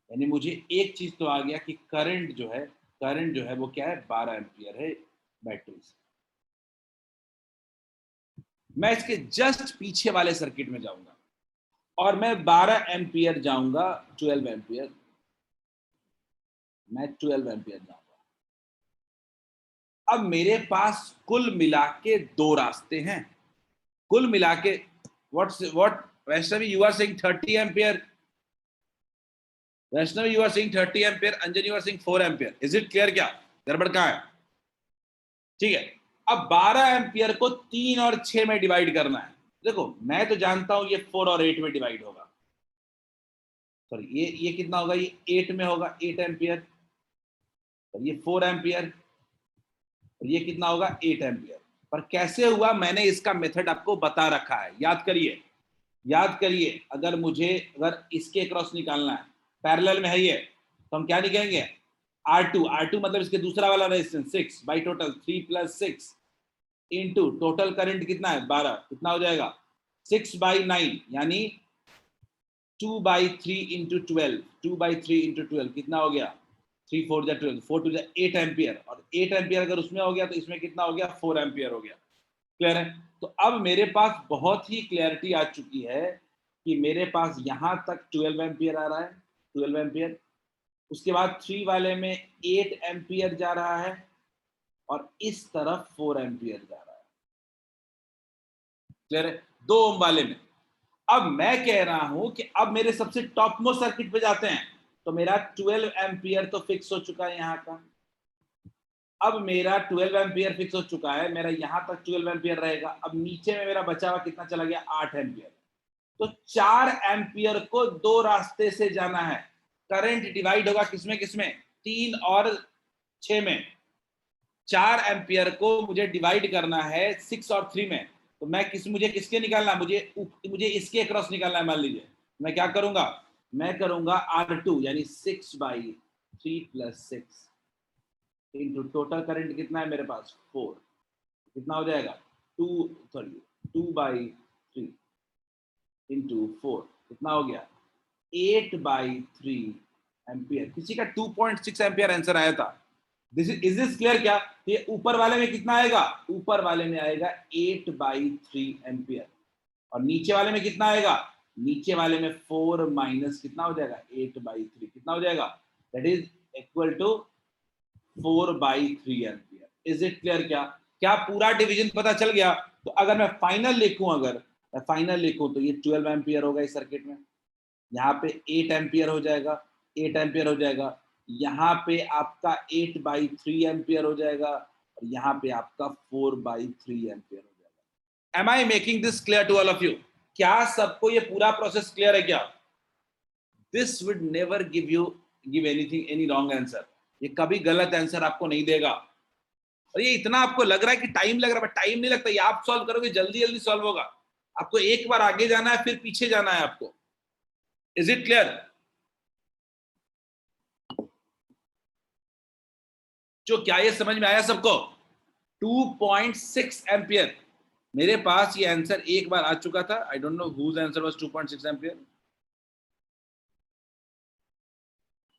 यानी मुझे एक चीज तो आ गया कि करंट जो है वो क्या है, 12 एम्पियर है बैटरी से। मैं इसके जस्ट पीछे वाले सर्किट में जाऊंगा और मैं 12 एम्पियर जाऊंगा, 12 एम्पियर, मैं 12 एम्पियर जाऊंगा। अब मेरे पास कुल मिला के 2 रास्ते हैं, कुल मिला के what Vaishnavi you are saying 30 ampere, Vaishnavi you are saying 30 ampere, Anjan you are saying 4 ampere. Is it clear? क्या गड़बड़ कहां है? ठीक है, अब 12 एम्पियर को 3 और 6 में डिवाइड करना है। देखो मैं तो जानता हूं ये 4 और 8 में डिवाइड होगा, सॉरी ये कितना होगा, ये 8 में होगा, 8 एम्पियर, और ये 4 एम्पियर, और ये कितना होगा 8 एम्पियर। पर कैसे हुआ, मैंने इसका मेथड आपको बता रखा है, याद करिए, याद करिए। अगर इसके क्रॉस निकालना है, पैरेलल में है ये, तो हम क्या निकालेंगे R2 मतलब इसके दूसरा वाला resistance 6 by total 3 plus 6 into total current कितना है 12, कितना हो जाएगा 6/9, यानी 2/3 इंटू 12, 2/3 इंटू 12 कितना हो गया 3 4 जा 12, 4 2 जा 8 एम्पियर, और 8 एम्पियर अगर उसमें हो गया तो इसमें कितना हो गया 4 एम्पियर हो गया। क्लियर है? तो अब मेरे पास बहुत ही क्लैरिटी आ चुकी है कि मेरे पास यहां तक 12 एम्पियर आ रहा है, 12 एम्पियर, उसके बाद 3 वाले में 8 एम्पियर जा रहा है, और इस तरफ 4 एम्पियर जा रहा है। क्लियर है? 2 ओम वाले में अब मैं कह रहा हूं कि अब मेरे सबसे टॉप मोस्ट सर्किट पे जाते हैं, तो मेरा 12 एम्पियर तो फिक्स हो चुका है यहाँ का। अब मेरा 12 एम्पियर फिक्स हो चुका है, मेरा यहां तक 12 एम्पियर रहेगा। अब नीचे में मेरा बचा हुआ कितना चला गया, 8 एम्पियर। तो 4 एम्पियर को 2 रास्ते से जाना है। करंट डिवाइड होगा किसमें किसमें, 3 और 6 में। 4 एम्पियर को मुझे डिवाइड करना है 6 और 3 में। तो मैं मुझे किसके निकालना, मुझे इसके अक्रॉस निकालना है। मान लीजिए मैं क्या करूंगा, मैं करूंगा R2 यानी 6/3 + 6 इंटू टोटल करंट कितना है मेरे पास 4, कितना हो जाएगा 2/3 इंटू 4 कितना हो गया 8/3 एम्पियर। किसी का 2.6 एम्पियर आंसर आया था। इज दिस क्लियर क्या? ये ऊपर वाले में कितना आएगा, ऊपर वाले में आएगा 8/3 एम्पियर, और नीचे वाले में कितना आएगा, नीचे वाले में 4 माइनस कितना हो जाएगा 8/3, कितना हो जाएगा, that is equal to 4/3 ampere. Is it clear? क्या पूरा डिवीजन पता चल गया? तो अगर मैं फाइनल लिखूं तो ये 12 एम्पियर होगा इस सर्किट में, यहाँ पे 8 एम्पियर हो जाएगा, 8 एम्पियर हो जाएगा, यहाँ पे आपका 8/3 एम्पियर हो जाएगा, और यहाँ पे आपका 4/3 एम्पियर हो जाएगा। Am I making this clear to all of you? क्या सबको ये पूरा प्रोसेस क्लियर है क्या? This would never give anything any wrong answer. ये कभी गलत आंसर आपको नहीं देगा। और ये इतना आपको लग रहा है कि टाइम लग रहा है, टाइम नहीं लगता। ये आप सॉल्व करोगे जल्दी जल्दी सॉल्व होगा। आपको एक बार आगे जाना है, फिर पीछे जाना है आपको। Is it clear? जो क्या ये समझ में आया सबको? 2.6 एम्पियर मेरे पास ये आंसर एक बार आ चुका था। I don't know whose answer was 2.6 ampere.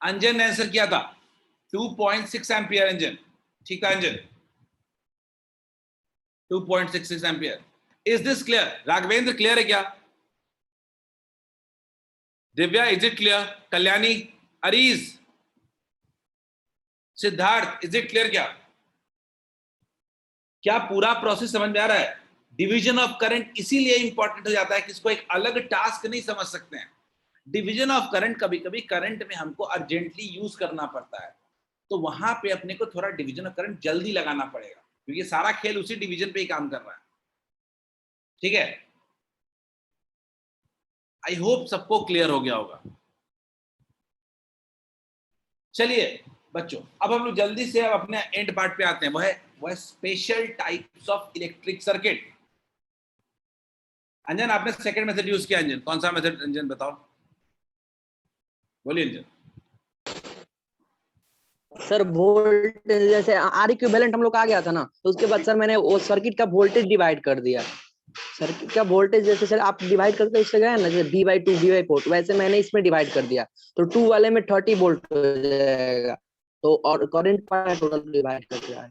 Anjan ने आंसर किया था 2.6 एम्पियर। अंजन ठीक था, Anjan 2.66 ampere. Is this clear? Raghavendra clear है क्या? Divya is it clear? Kalyani, Areej, Siddharth is it clear? क्या पूरा प्रोसेस समझ में आ रहा है? डिवीजन ऑफ करंट इसीलिए इंपॉर्टेंट हो जाता है कि इसको एक अलग टास्क नहीं समझ सकते हैं। डिवीजन ऑफ करंट कभी कभी करंट में हमको अर्जेंटली यूज करना पड़ता है, तो वहां पे अपने को थोड़ा डिवीजन ऑफ करंट जल्दी लगाना पड़ेगा, क्योंकि सारा खेल उसी डिवीजन पे ही काम कर रहा है। ठीक है, आई होप सबको क्लियर हो गया होगा। चलिए बच्चों, अब हम लोग जल्दी से अब अपने एंड पार्ट पे आते हैं। वह special types of electric circuit. Anjan आपने सेकंड मेथड यूज किया, अंजन कौन सा मेथड अंजन बताओ, बोलिए अंजन। सर वोल्ट जैसे आर इक्विवेलेंट हम लोग आ गया था ना, तो उसके बाद सर मैंने वो सर्किट का वोल्टेज डिवाइड कर दिया। सर्किट का वोल्टेज जैसे सर आप डिवाइड करके इससे गए ना, जैसे V/2 V/4, वैसे मैंने इसमें डिवाइड कर दिया। तो 2 वाले में 30 वोल्ट हो जाएगा, तो और करंट पर टोटल डिवाइड कर दिया।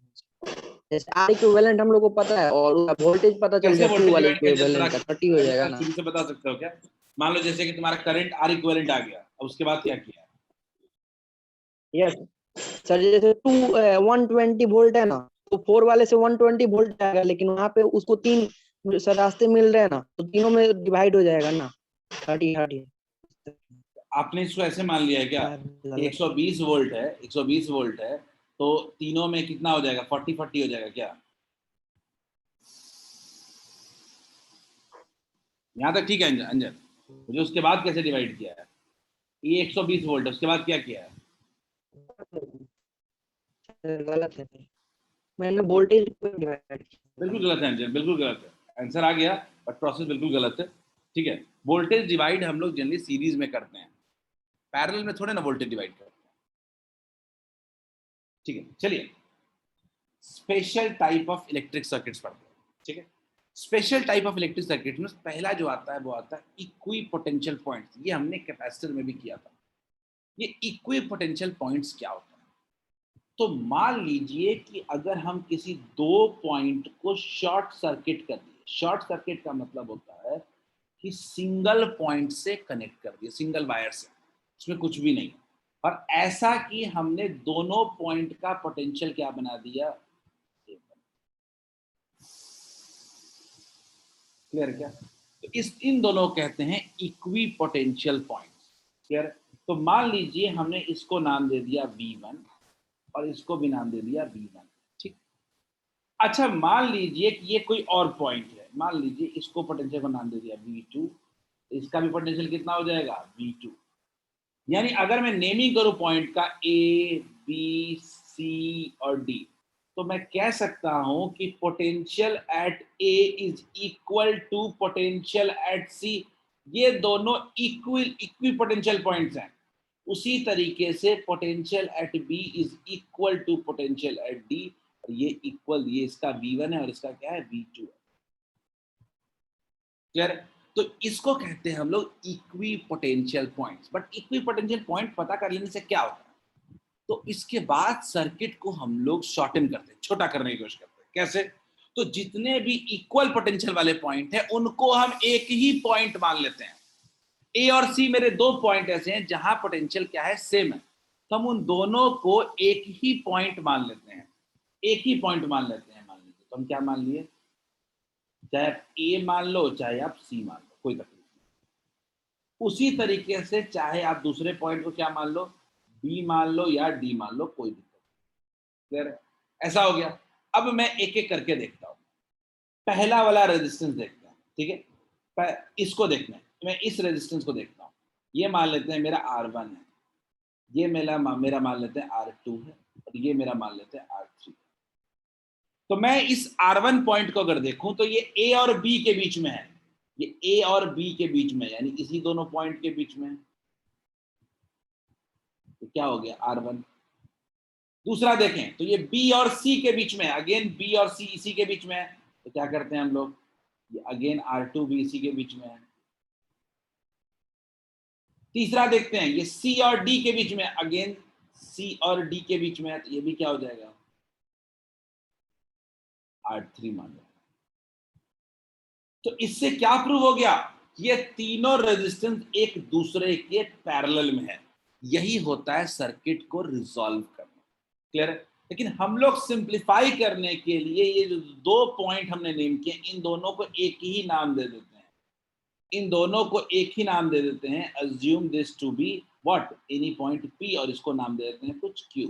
जैसे आर इक्विवेलेंट हम लोग को पता है और उसका वोल्टेज पता चल गया, 2 वाले इक्विवेलेंट का 30 हो जाएगा ना। शुरू से बता सकते हो क्या? मान लो जैसे कि तुम्हारा करंट आर इक्विवेलेंट आ गया, अब उसके बाद क्या किया? यस सर, जैसे 120 वोल्ट है ना, तो 4 वाले से 120 वोल्ट आएगा, लेकिन वहां पे उसको 3 सर रास्ते मिल रहे हैं ना, तो तीनों में डिवाइड हो जाएगा ना 30। आपने इसको ऐसे मान लिया है क्या? 120 वोल्ट है, 120 वोल्ट है, तो तीनों में कितना हो जाएगा? 40 हो जाएगा क्या? यहाँ तक ठीक है अंजन? मुझे उसके बाद कैसे डिवाइड किया है? ये 120 वोल्ट है, उसके बाद क्या किया है? गलत है, मैंने वोल्टेज को डिवाइड किया। बिल्कुल गलत है अंजन, बिल्कुल गलत है। आंसर आ गया बट प्रोसेस बिल्कुल गलत है। ठीक है, वोल्टेज डिवाइड हम लोग जनरली सीरीज में करते हैं, पैरेलल में थोड़े ना वोल्टेज डिवाइड करते हैं। ठीक है, चलिए special type of electric circuits पढ़ते हैं। ठीक है, special type of electric circuit में पहला जो आता है वो आता है इक्वी पोटेंशियल पॉइंट्स। ये हमने कैपेसिटर में भी किया था। ये इक्वी पोटेंशियल पॉइंट्स क्या होता है? तो मान लीजिए कि अगर हम किसी 2 पॉइंट को शॉर्ट सर्किट कर दिए। शॉर्ट सर्किट का मतलब होता है कि सिंगल पॉइंट से कनेक्ट कर दिए, सिंगल वायर से, उसमें कुछ भी नहीं, और ऐसा कि हमने दोनों पॉइंट का पोटेंशियल क्या बना दिया, क्लियर क्या? तो इन दोनों को कहते हैं इक्वी पोटेंशियल पॉइंट्स। क्लियर? तो मान लीजिए हमने इसको नाम दे दिया V1 और इसको भी नाम दे दिया V1। ठीक, अच्छा मान लीजिए कि ये कोई और पॉइंट है, मान लीजिए इसको पोटेंशियल को नाम दे दिया V2, इसका भी पोटेंशियल कितना हो जाएगा V2। यानी अगर मैं नेमिंग करूं पॉइंट का A, B, C और D, तो मैं कह सकता हूं कि potential at A is equal to potential at C। ये दोनों इक्वी पोटेंशियल पॉइंट्स हैं। उसी तरीके से potential at B is equal to potential at D, और ये इक्वल, ये इसका V1 है और इसका क्या है V2 है। क्लियर? तो इसको कहते हैं हम लोग equi potential points. But equi potential point पता कर लेने से क्या होता है, तो इसके बाद सर्किट को हम लोग शॉर्टन करते हैं, छोटा करने की कोशिश करते हैं। कैसे? तो जितने भी इक्वल पोटेंशियल वाले पॉइंट हैं उनको हम एक ही पॉइंट मान लेते हैं। ए और सी मेरे दो पॉइंट ऐसे हैं जहां पोटेंशियल क्या है, सेम है, तो हम उन दोनों को एक ही पॉइंट मान लेते हैं, एक ही पॉइंट मान लेते हैं। मान लीजिए तो हम क्या मान लिए, चाहे आप ए मान लो चाहे आप सी मान लो, कोई तकलीफ नहीं। उसी तरीके से चाहे आप दूसरे पॉइंट को क्या मान लो, बी मान लो या डी मान लो, कोई दिक्कत नहीं। क्लियर है? ऐसा हो गया। अब मैं एक एक करके देखता हूं। पहला वाला रेजिस्टेंस देखते हैं, ठीक है, इसको देखना है। मैं इस रेजिस्टेंस को देखता हूं, ये मान लेते हैं मेरा R1 है, ये मेरा मान लेते हैं R2 है, और ये मेरा मान लेते हैं R3। तो मैं इस R1 पॉइंट को अगर देखूं तो ये A और B के बीच में है, ये A और B के बीच में, यानी इसी दोनों पॉइंट के बीच में है। तो क्या हो गया R1। दूसरा देखें तो ये B और C के बीच में है, अगेन B और C इसी के बीच में है, तो क्या करते हैं हम लोग, ये अगेन R2 भी इसी के बीच में है। तीसरा देखते हैं, ये C और D के बीच में, अगेन C और D के बीच में है, तो ये भी क्या हो जाएगा R3 मान लो। तो इससे क्या प्रूव हो गया, ये तीनों रेजिस्टेंस एक दूसरे के पैरेलल में है। यही होता है सर्किट को रिजॉल्व करना। क्लियर है? लेकिन हम लोग सिंप्लीफाई करने के लिए ये जो दो पॉइंट हमने नेम किए, इन दोनों को एक ही नाम दे देते हैं, इन दोनों को एक ही नाम दे देते हैं। Assume this to be what, any point P, और इसको नाम दे देते हैं कुछ Q।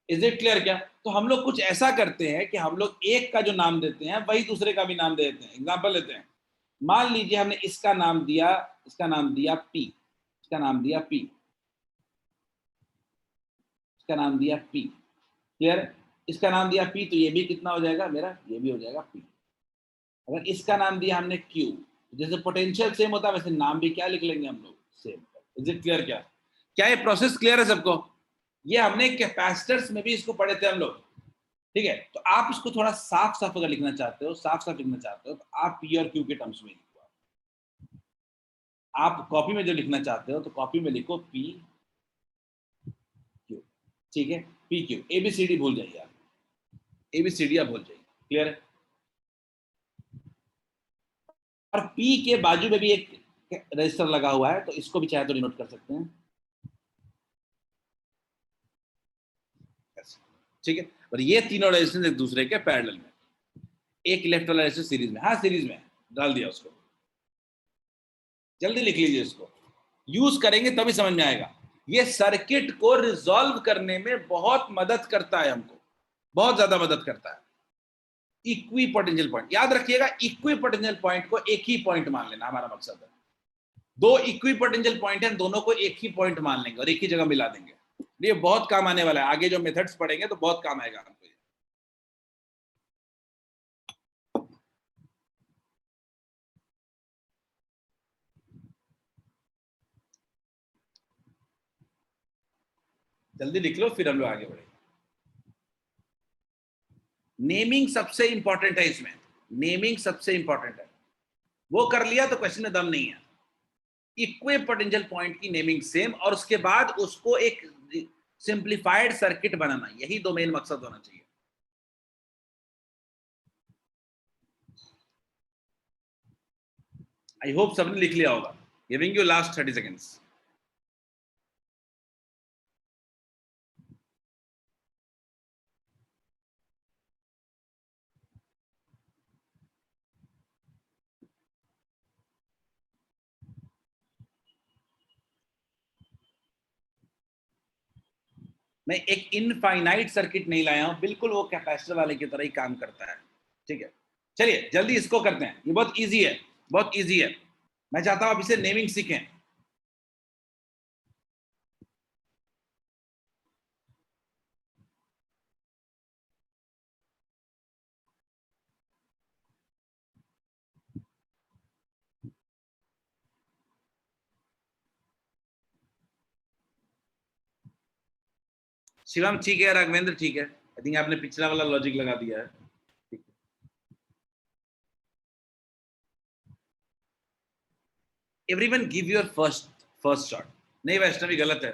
इज इट क्लियर क्या? तो हम लोग कुछ ऐसा करते हैं कि हम लोग एक का जो नाम देते हैं वही दूसरे का भी नाम दे देते हैं। एग्जांपल लेते हैं, मान लीजिए हमने इसका नाम दिया P, इसका नाम दिया P, इसका नाम दिया P। क्लियर? इसका नाम दिया P, तो ये भी कितना हो जाएगा मेरा, ये भी हो जाएगा P। अगर इसका नाम दिया हमने Q, जैसे पोटेंशियल सेम होता है वैसे नाम भी क्या लिख लेंगे हम लोग, सेम। इज इट क्लियर क्या? क्या ये प्रोसेस क्लियर है सबको? ये हमने कैपेसिटर्स में भी इसको पढ़े थे हम लोग, ठीक है। तो आप इसको थोड़ा साफ साफ अगर लिखना चाहते हो, साफ साफ लिखना चाहते हो, तो आप P और Q के टर्म्स में लिखो। आप कॉपी में जो लिखना चाहते हो तो कॉपी में लिखो P Q, ठीक है। P Q, ABCD भूल जाइए आप, ABCD आप भूल जाइए। क्लियर है? और P के बाजू में भी एक रजिस्टर लगा हुआ है, तो इसको भी चाहे तो डिनोट कर सकते हैं, ठीक है। और ये तीनों रेजिस्टेंस एक दूसरे के पैरेलल में, एक लेफ्ट वाला रेजिस्टेंस सीरीज में, हाँ सीरीज में डाल दिया उसको। जल्दी लिख लीजिए, इसको यूज करेंगे तभी समझ में आएगा। ये सर्किट को रिजॉल्व करने में बहुत मदद करता है, हमको बहुत ज्यादा मदद करता है। इक्वी पोटेंशियल पॉइंट याद रखिएगा, इक्वी पोटेंशियल पॉइंट को एक ही पॉइंट मान लेना हमारा मकसद है। दो इक्वी पोटेंशियल पॉइंट है, दोनों को एक ही पॉइंट मान लेंगे और एक ही जगह मिला देंगे। ये बहुत काम आने वाला है, आगे जो मेथड्स पढ़ेंगे तो बहुत काम आएगा हमको। जल्दी लिख लो फिर हम लोग आगे बढ़ेंगे। नेमिंग सबसे इंपॉर्टेंट है इसमें, नेमिंग सबसे इंपॉर्टेंट है। वो कर लिया तो क्वेश्चन में दम नहीं है। इक्वी पोटेंशियल पॉइंट की नेमिंग सेम, और उसके बाद उसको एक सिंप्लीफाइड सर्किट बनाना, यही दो मेन मकसद होना चाहिए। आई होप सबने लिख लिया होगा। Giving you last 30 seconds. मैं एक इनफाइनाइट सर्किट नहीं लाया हूं, बिल्कुल वो कैपेसिटर वाले की तरह ही काम करता है। ठीक है, चलिए जल्दी इसको करते हैं, ये बहुत इजी है, बहुत इजी है। मैं चाहता हूं आप इसे नेमिंग सीखें। शिवम ठीक है, राघवेंद्र ठीक है, आई थिंक आपने पिछला वाला लॉजिक लगा दिया है। Everyone give your first shot. नहीं वैष्णवी गलत है।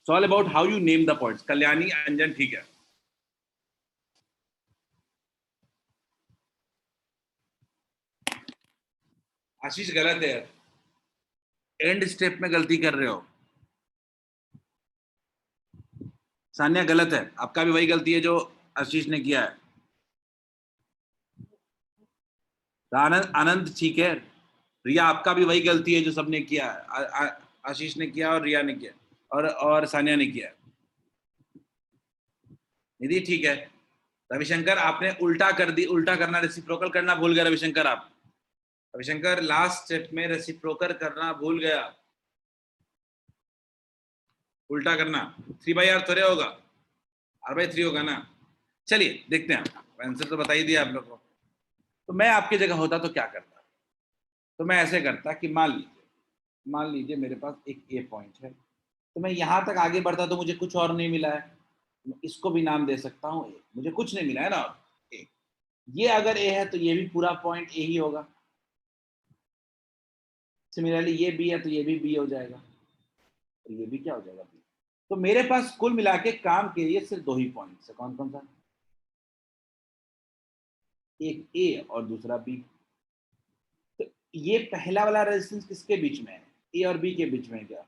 It's all about how you name the points. Kalyani अंजन ठीक है। आशीष गलत है, एंड स्टेप में गलती कर रहे हो। सान्या गलत है, आपका भी वही गलती है जो आशीष ने किया है। आनंद आनंद ठीक है। रिया आपका भी वही गलती है जो सबने किया है, आशीष ने किया और रिया ने किया और सान्या ने किया। निधि ठीक है। रविशंकर आपने उल्टा कर दी, उल्टा करना, रेसिप्रोकल करना भूल गए रविशंकर। आप रविशंकर लास्ट स्टेप में रेसिप्रोकल करना भूल गया, उल्टा करना। 3/r थोड़े होगा, r/3 होगा ना। चलिए देखते हैं, आंसर तो बता ही दिया आप लोग को। तो मैं आपकी जगह होता तो क्या करता? तो मैं ऐसे करता कि मान लीजिए मेरे पास एक ए पॉइंट है, तो मैं यहां तक आगे बढ़ता तो मुझे कुछ और नहीं मिला है, इसको भी नाम दे सकता हूँ ए, मुझे कुछ नहीं मिला है ना ए। ये अगर ए है तो ये भी पूरा पॉइंट ए ही होगा। सिमिलरली ये बी है तो ये भी बी हो जाएगा, और ये भी क्या हो जाएगा बी। तो मेरे पास कुल मिला के काम के लिए सिर्फ दो ही पॉइंट्स है। कौन कौन सा? एक ए और दूसरा बी। तो ये पहला वाला रेजिस्टेंस किसके बीच में है? ए और बी के बीच में। क्या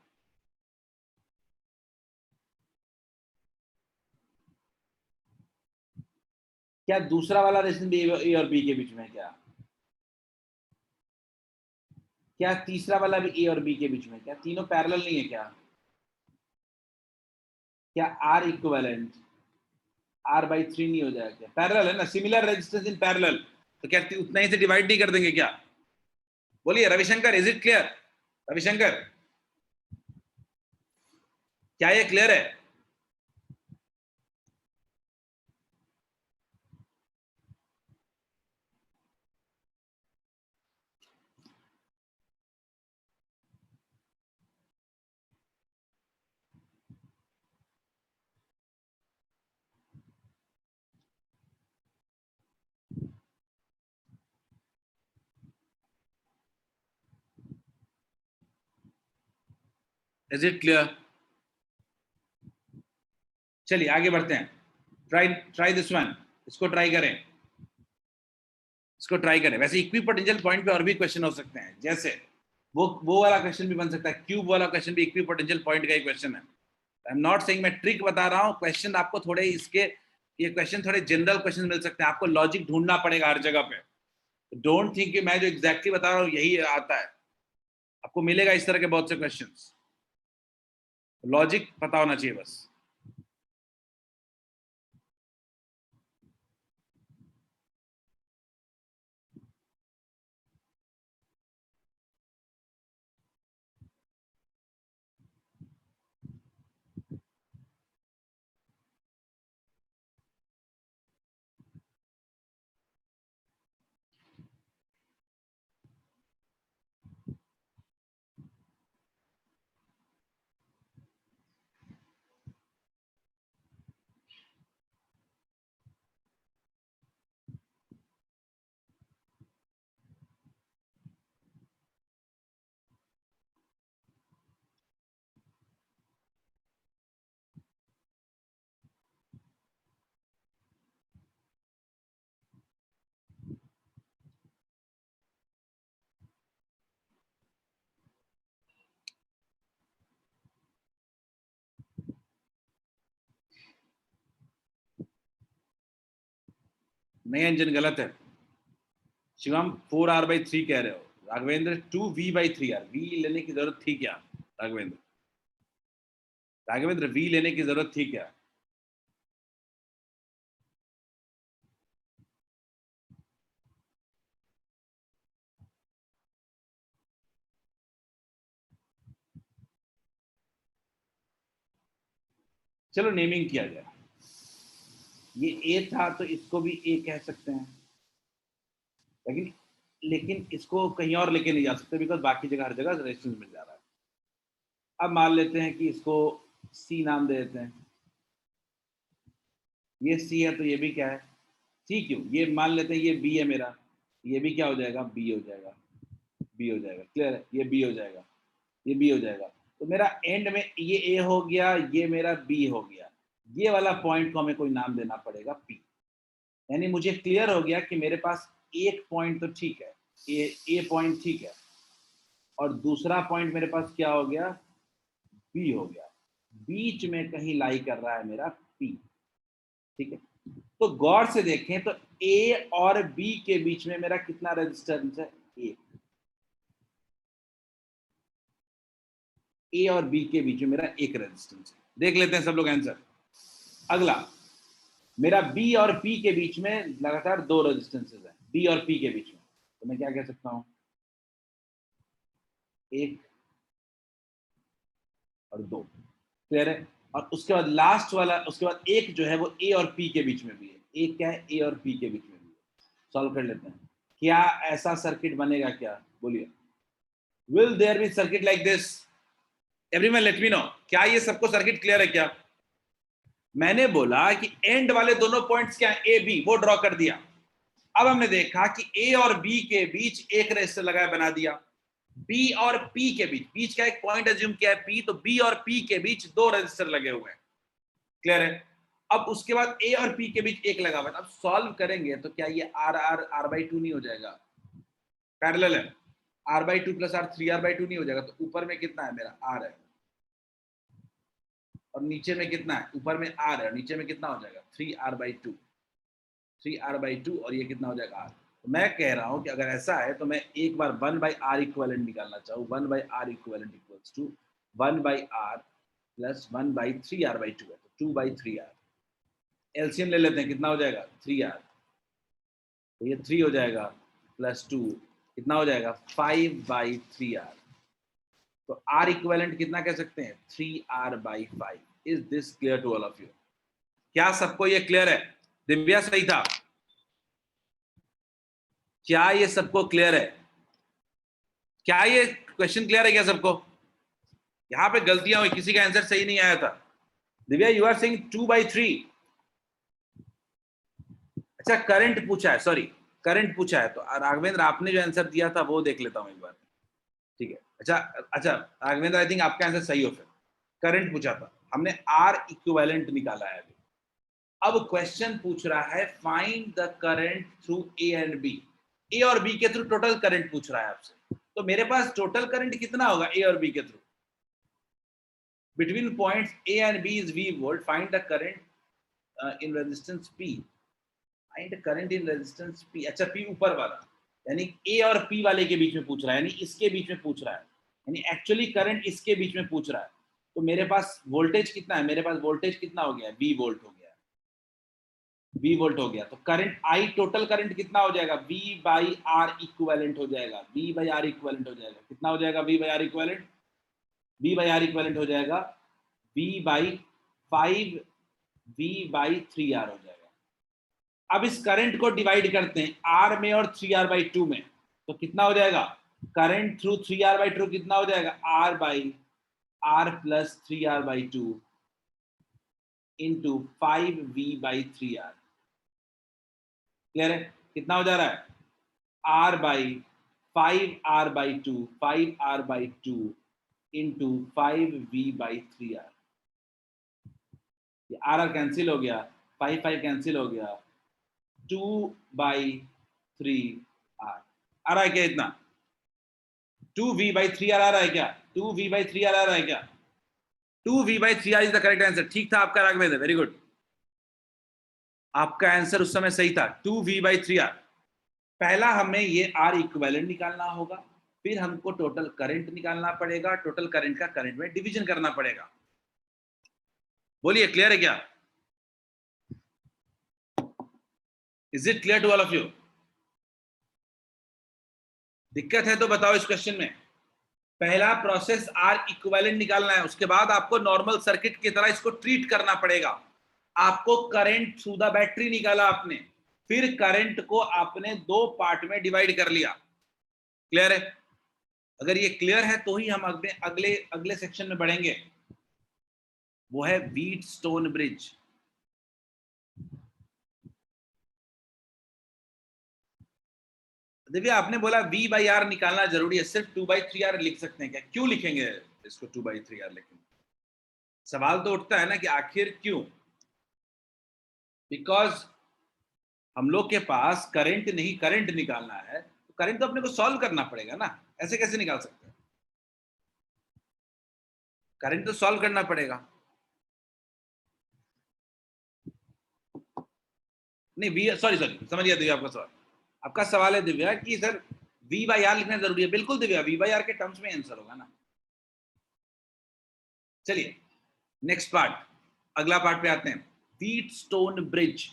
क्या दूसरा वाला रेजिस्टेंस भी ए और बी के बीच में है? क्या तीसरा वाला भी ए और बी के बीच में? क्या तीनों पैरेलल नहीं है? क्या आर इक्विवेलेंट r/3 नहीं हो जाएगा? क्या पैरेलल है ना, सिमिलर रेजिस्टेंस इन पैरेलल। तो क्या उतना ही से डिवाइड नहीं कर देंगे क्या? बोलिए Ravishankar, is it clear? Ravishankar क्या ये क्लियर है? Is it clear? चलिए आगे बढ़ते हैं। ट्राई दिस वन, इसको ट्राई करें, इसको ट्राई करें। वैसे इक्विपोटेंशियल पॉइंट पे और भी क्वेश्चन हो सकते हैं, जैसे वो वाला क्वेश्चन भी बन सकता है, क्यूब वाला क्वेश्चन भी इक्विपोटेंशियल पॉइंट का ही क्वेश्चन है। आई एम नॉट सेइंग, मैं ट्रिक बता रहा हूँ। क्वेश्चन आपको थोड़े इसके, ये क्वेश्चन थोड़े जनरल क्वेश्चन मिल सकते हैं, आपको लॉजिक ढूंढना पड़ेगा हर जगह पे। डोंट थिंक कि मैं जो एग्जैक्टली बता रहा हूँ यही आता है, आपको मिलेगा इस तरह के बहुत से क्वेश्चंस। लॉजिक पता होना चाहिए बस। नया इंजन गलत है। शिवम 4R/3 कह रहे हो। राघवेंद्र 2V/3R। V लेने की जरूरत थी क्या राघवेंद्र? राघवेंद्र V लेने की जरूरत थी क्या? चलो नेमिंग किया जाए। ये A था तो इसको भी A कह सकते हैं, लेकिन इसको कहीं और लेके नहीं जा सकते बिकॉज बाकी जगह हर जगह रेजिस्टेंस मिल जा रहा है। अब मान लेते हैं कि इसको C नाम दे देते हैं। ये C है तो ये भी क्या है? C क्यों? ये मान लेते हैं ये B है मेरा, ये भी क्या हो जाएगा? B हो जाएगा, B हो जाएगा। क्लियर है? ये B हो जाएगा, ये B हो जाएगा। तो मेरा एंड में ये A हो गया, ये मेरा B हो गया। ये वाला पॉइंट को हमें कोई नाम देना पड़ेगा P। यानी मुझे क्लियर हो गया कि मेरे पास एक पॉइंट तो ठीक है, ए पॉइंट ठीक है, और दूसरा पॉइंट मेरे पास क्या हो गया? बी हो गया। बीच में कहीं लाई कर रहा है मेरा पी। ठीक है, तो गौर से देखें तो ए और बी के बीच में मेरा कितना रेजिस्टेंस है? ए और बी के बीच में मेरा एक रेजिस्टेंस है। देख लेते हैं सब लोग आंसर। अगला, मेरा बी और पी के बीच में लगातार दो रेजिस्टेंसेस हैं, बी और पी के बीच में। तो मैं क्या कह सकता हूं? एक और दो। क्लियर है? और उसके बाद लास्ट वाला, उसके बाद एक जो है वो ए और पी के बीच में भी है। एक क्या है? ए और पी के बीच में भी है। सॉल्व कर लेते हैं। क्या ऐसा सर्किट बनेगा क्या? बोलिए। Will there be circuit like this? Everyone let me know. क्या ये सबको सर्किट क्लियर है क्या? मैंने बोला कि एंड वाले दोनों पॉइंट्स क्या है? ए बी, वो ड्रॉ कर दिया। अब हमने देखा कि ए और बी के बीच एक रेजिस्टर लगाया, बना दिया। बी और पी के बीच का एक पॉइंट एज्यूम किया है पी, तो बी और पी के बीच दो रेजिस्टर लगे हुए हैं। क्लियर है? अब उसके बाद ए और पी के बीच एक लगा हुआ है। अब सॉल्व करेंगे तो क्या ये R/2 नहीं हो जाएगा? पैरेलल है। R/2 प्लस R 3R/2 नहीं हो जाएगा? तो ऊपर में कितना है मेरा? R है, और नीचे में कितना है? ऊपर में R है, नीचे में कितना हो जाएगा? 3R/2। 3R/2 और ये कितना हो जाएगा? R। तो मैं कह रहा हूं कि अगर ऐसा है तो मैं एक बार 1/R इक्विवेलेंट निकालना चाहूँ। 1/R equivalent equals to 1/R plus 1/3R/2 है, तो 2/3R। एलसीएम ले लेते हैं, कितना हो जाएगा? 3R। तो ये 3 हो जाएगा प्लस 2 कितना हो जाएगा? 5/3R। तो R इक्विवेलेंट कितना कह सकते हैं? 3R/5। Is this clear to all of you? क्या सबको ये क्लियर है? दिव्या सही था? क्या ये सबको क्लियर है? क्या ये क्वेश्चन क्लियर है क्या सबको? यहां पे गलतियां हुई, किसी का आंसर सही नहीं आया था। Divya you are saying 2/3। अच्छा करंट पूछा है, सॉरी करंट पूछा है। तो राघवेंद्र आपने जो आंसर दिया था वो देख लेता हूं एक बार। ठीक है, अच्छा राघवेंद्र आई थिंक आपका आंसर सही हो। फिर करंट पूछा था हमने, R इक्विवेलेंट निकाला है अभी। अब क्वेश्चन पूछ रहा है find the current through A and B. A और बी के थ्रू टोटल करंट पूछ रहा है आपसे। तो मेरे पास टोटल करंट कितना होगा ए और बी के through? Between points A and B is V volt. Find the current in resistance P। Find current in resistance P। अच्छा P ऊपर वाला, यानी ए और P वाले के बीच में पूछ रहा है, यानी इसके बीच में पूछ रहा है, यानी एक्चुअली करंट इसके बीच में पूछ रहा है। तो मेरे पास वोल्टेज कितना है? मेरे पास वोल्टेज कितना हो गया? V वोल्ट हो गया, V वोल्ट हो गया। तो करंट I टोटल करंट कितना हो जाएगा? V/R इक्विवेलेंट हो जाएगा। V/R इक्विवेलेंट हो जाएगा, कितना हो जाएगा V/R इक्विवेलेंट? V/R इक्विवेलेंट हो जाएगा V/5 V/3R हो जाएगा। अब इस करंट को डिवाइड करते हैं R में और 3R/2 में, तो कितना हो जाएगा? करंट थ्रू 3R/2 कितना हो जाएगा? R/R plus 3R/2 into 5V/3R। Clear है? कितना हो जा रहा है? R/5R/2 5R/2 into 5V/3R। ये R कैंसिल हो गया, 5 कैंसिल हो गया, 2/3R आ रहा है क्या? इतना 2V/3R आ रहा है क्या? 2V/3R आ रहा है क्या? 2V/3R is the correct answer. ठीक था आपका राघवेंद्र, वेरी गुड। आपका आंसर उस समय सही था, 2V/3R। पहला हमें ये R इक्विवेलेंट निकालना होगा, फिर हमको टोटल करंट निकालना पड़ेगा, टोटल करंट का करंट में डिवीजन करना पड़ेगा। बोलिए क्लियर है क्या? Is it clear to all of you? दिक्कत है तो बताओ इस क्वेश्चन में। पहला प्रोसेस R इक्विवेलेंट निकालना है, उसके बाद आपको नॉर्मल सर्किट की तरह इसको ट्रीट करना पड़ेगा। आपको करंट थ्रू द बैटरी निकाला आपने, फिर करंट को आपने 2 पार्ट में डिवाइड कर लिया। क्लियर है? अगर ये क्लियर है तो ही हम अगले सेक्शन में बढ़ेंगे, वो है व्हीटस्टोन ब्रिज। दिव्या आपने बोला V/R निकालना जरूरी है, सिर्फ 2/3R लिख सकते हैं क्या? क्यों लिखेंगे इसको 2/3R? लेकिन सवाल तो उठता है ना कि आखिर क्यों? बिकॉज हम लोग के पास करंट नहीं, करंट निकालना है तो करंट तो अपने को सॉल्व करना पड़ेगा ना, ऐसे कैसे निकाल सकते हैं? करंट तो सॉल्व करना पड़ेगा। नहीं सॉरी समझ गया दिव्या आपका सवाल। आपका सवाल है दिव्या कि सर V/R लिखना जरूरी है। बिल्कुल दिव्या, V/R के टर्म्स में आंसर होगा ना। चलिए नेक्स्ट पार्ट, अगला पार्ट पे आते हैं, व्हीटस्टोन ब्रिज।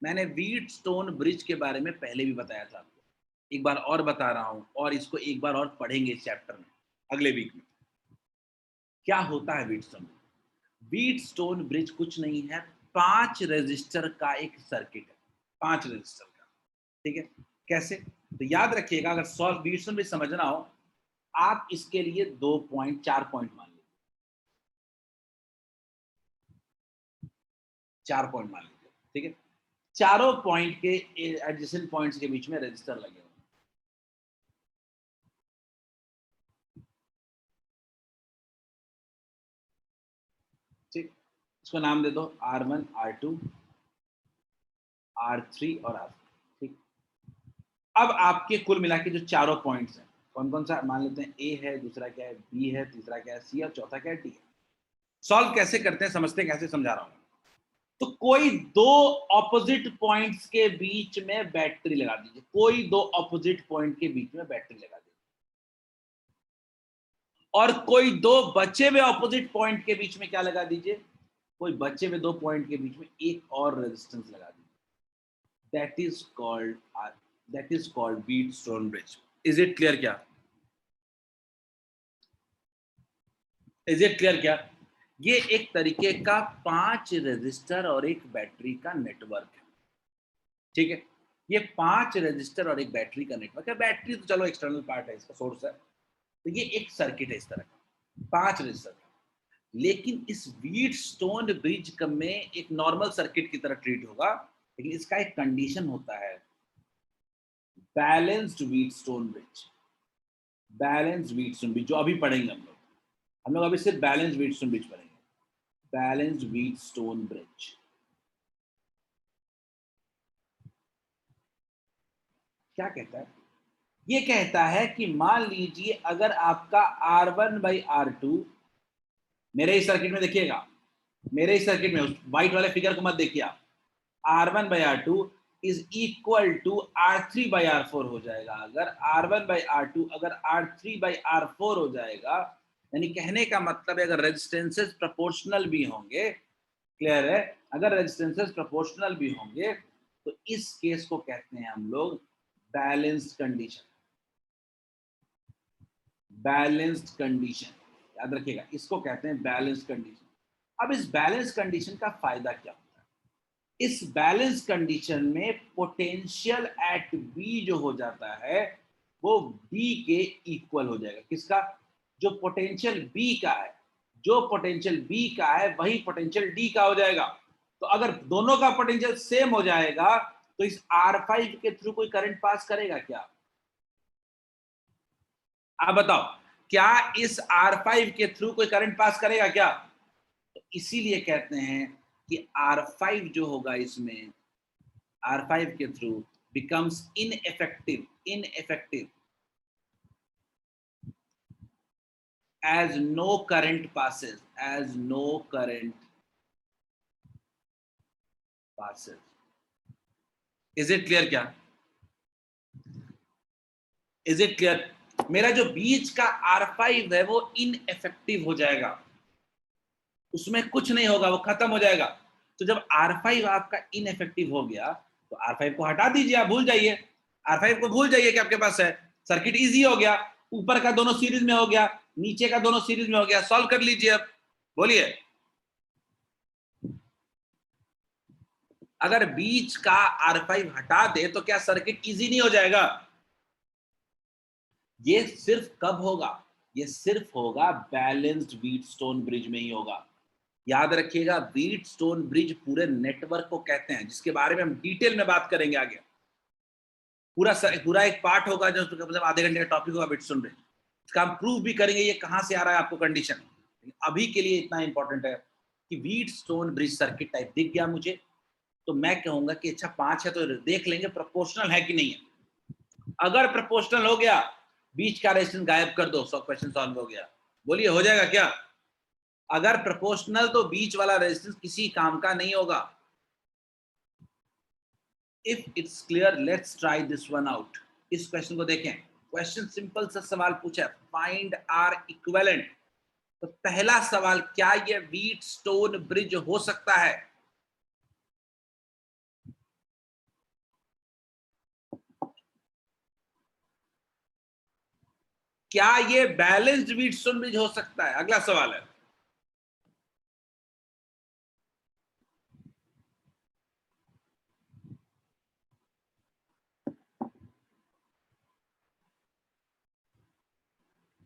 मैंने व्हीटस्टोन ब्रिज के बारे में पहले भी बताया था आपको, एक बार और बता रहा हूं, और इसको एक बार और पढ़ेंगे इस चैप्टर में अगले वीक में। क्या होता है व्हीटस्टोन? व्हीटस्टोन ब्रिज कुछ नहीं है, 5 रेजिस्टर का एक सर्किट है, 5 रेजिस्टर का। ठीक है, कैसे? तो याद रखिएगा, अगर सॉल्व व्हीटस्टोन ब्रिज समझना हो, आप इसके लिए 2 पॉइंट 4 पॉइंट मान लीजिए, 4 पॉइंट मान लीजिए। ठीक है, चारों पॉइंट के एडजेसेंट पॉइंट्स के बीच में रजिस्टर लगे हुए। ठीक, इसको नाम दे दो R1, R2, R3 और R4। ठीक, अब आपके कुल मिला के जो चारों पॉइंट्स हैं, कौन कौन सा मान लेते हैं? A है, दूसरा क्या है? B है, तीसरा क्या है? C, और चौथा क्या है? D है। सॉल्व कैसे करते हैं समझते हैं, कैसे समझा रहा हूं। तो कोई 2 ऑपोजिट पॉइंट्स के बीच में बैटरी लगा दीजिए, कोई 2 ऑपोजिट पॉइंट के बीच में बैटरी लगा दीजिए, और कोई 2 बचे हुए ऑपोजिट पॉइंट के बीच में क्या लगा दीजिए? कोई बचे हुए 2 पॉइंट के बीच में एक और रेजिस्टेंस लगा दीजिए। That is called Wheatstone bridge. Is it clear क्या? इज इट क्लियर क्या? ये एक तरीके का 5 रेजिस्टर और एक बैटरी का नेटवर्क है। ठीक है, ये 5 रेजिस्टर और एक बैटरी का नेटवर्क है। बैटरी तो चलो एक्सटर्नल पार्ट है, इसका सोर्स है। तो ये एक सर्किट है इस तरह का, 5 रेजिस्टर का। लेकिन इस व्हीटस्टोन ब्रिज में एक नॉर्मल सर्किट की तरह ट्रीट होगा, लेकिन इसका एक कंडीशन होता है, balanced Wheatstone bridge. Balanced Wheatstone bridge जो अभी पढ़ेंगे हम लोग अभी सिर्फ बैलेंस्ड व्हीटस्टोन ब्रिज पढ़ेंगे। बैलेंस्ड व्हीटस्टोन ब्रिज क्या कहता है? ये कहता है कि मान लीजिए अगर आपका R1/R2, मेरे इस सर्किट में देखिएगा, मेरे इस सर्किट में, उस व्हाइट वाले फिगर को मत देखिए आप, R1/R2 is equal to R3/R4 हो जाएगा। अगर R1/R2 अगर R3/R4 हो जाएगा, यानी कहने का मतलब है अगर रेजिस्टेंसेस प्रोपोर्शनल भी होंगे, क्लियर है, अगर रेजिस्टेंसेस प्रोपोर्शनल भी होंगे तो इस केस को कहते हैं हम लोग बैलेंस्ड कंडीशन। बैलेंस्ड कंडीशन याद रखिएगा, इसको कहते हैं बैलेंस्ड कंडीशन। अब इस बैलेंस कंडीशन का फायदा क्या होता है? इस बैलेंस कंडीशन में पोटेंशियल एट बी जो हो जाता है वो बी के इक्वल हो जाएगा। किसका? जो पोटेंशियल बी का है, जो पोटेंशियल बी का है वही पोटेंशियल डी का हो जाएगा। तो अगर दोनों का पोटेंशियल सेम हो जाएगा तो इस R5 के थ्रू कोई करंट पास करेगा क्या? आप बताओ, क्या इस R5 के थ्रू कोई करंट पास करेगा क्या? तो इसीलिए कहते हैं कि R5 जो होगा इसमें, R5 के through becomes ineffective as no current passes, is it clear? क्या इज इट क्लियर? मेरा जो बीच का R5 है वो इनइफेक्टिव हो जाएगा, उसमें कुछ नहीं होगा, वो खत्म हो जाएगा। तो जब R5 आपका इनइफेक्टिव हो गया तो R5 को हटा दीजिए, आप भूल जाइए, R5 को भूल जाइए कि आपके पास है। सर्किट इजी हो गया, ऊपर का दोनों सीरीज में हो गया, नीचे का दोनों सीरीज में हो गया। सॉल्व कर लीजिए अब, बोलिए। अगर बीच का R5 हटा दे तो क्या सर्किट इजी नहीं हो जाएगा? ये सिर्फ कब होगा? ये सिर्फ होगा बैलेंस्ड व्हीटस्टोन ब्रिज में ही होगा। याद रखिएगा, व्हीटस्टोन ब्रिज पूरे नेटवर्क को कहते हैं, जिसके बारे में हम डिटेल में बात करेंगे आगे। पूरा एक पार्ट होगा जो मतलब आधे घंटे का टॉपिक होगा व्हीटस्टोन ब्रिज। इसका हम प्रूफ भी करेंगे ये कहां से आ रहा है आपको कंडीशन। अभी के लिए इतना इंपॉर्टेंट है कि व्हीटस्टोन ब्रिज सर्किट टाइप दिख गया मुझे, तो मैं कहूंगा कि अच्छा 5 है तो देख लेंगे प्रोपोर्शनल है कि नहीं है। अगर प्रोपोर्शनल हो गया, बीच का रेजिस्टेंस गायब कर दो, 100 क्वेश्चन सॉल्व हो गया। बोलिए, हो जाएगा क्या? अगर प्रोपोर्शनल तो बीच वाला रेजिस्टेंस किसी काम का नहीं होगा। If it's clear, let's try this one out. इस क्वेश्चन को देखें। क्वेश्चन सिंपल सा सवाल पूछा है, फाइंड आर इक्विवेलेंट। तो पहला सवाल, क्या ये व्हीटस्टोन ब्रिज हो सकता है? क्या ये बैलेंस्ड व्हीटस्टोन ब्रिज हो सकता है? अगला सवाल है।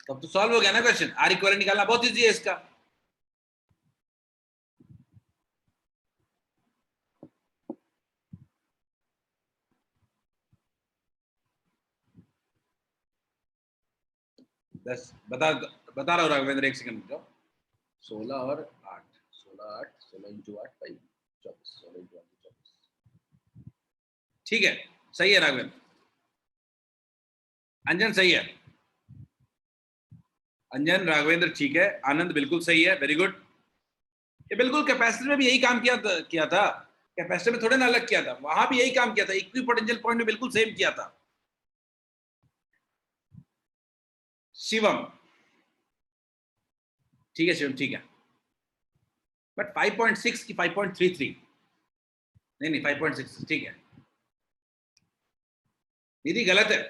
तब तो सॉल्व हो गया ना क्वेश्चन। आर इक्विवेलेंट निकालना बहुत इजी है इसका। बस बता रहा हूँ राघवेंद्र, एक सेकंड रुक जाओ। 16 और 8, 16 इंटू 8 5 24, 16 इंटू 8 24। ठीक है, सही है राघवेंद्र। अंजन सही है, अंजन राघवेंद्र ठीक है, आनंद बिल्कुल सही है, वेरी गुड। ये बिल्कुल कैपेसिटर में भी यही काम किया था। कैपेसिटर में थोड़े ना अलग किया था, वहां भी यही काम किया था, इक्विपोटेंशियल पॉइंट में बिल्कुल सेम किया था। शिवम ठीक है, शिवम ठीक है, बट 5.6 की 5.33? नहीं 5.6 ठीक है। निधि गलत है।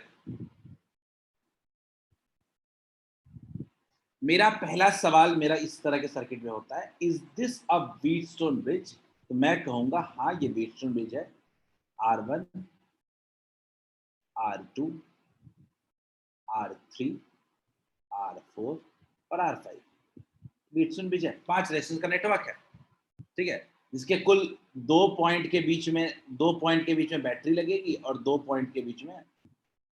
मेरा पहला सवाल मेरा इस तरह के सर्किट में होता है, is this a Wheatstone bridge? तो मैं कहूंगा हाँ ये व्हीटस्टोन ब्रिज है। R1, R2, R3, R4 और R5 व्हीटस्टोन ब्रिज है। 5 रेजिस्टेंस का नेटवर्क है, ठीक है, जिसके कुल 2 पॉइंट के बीच में बैटरी लगेगी और 2 पॉइंट के बीच में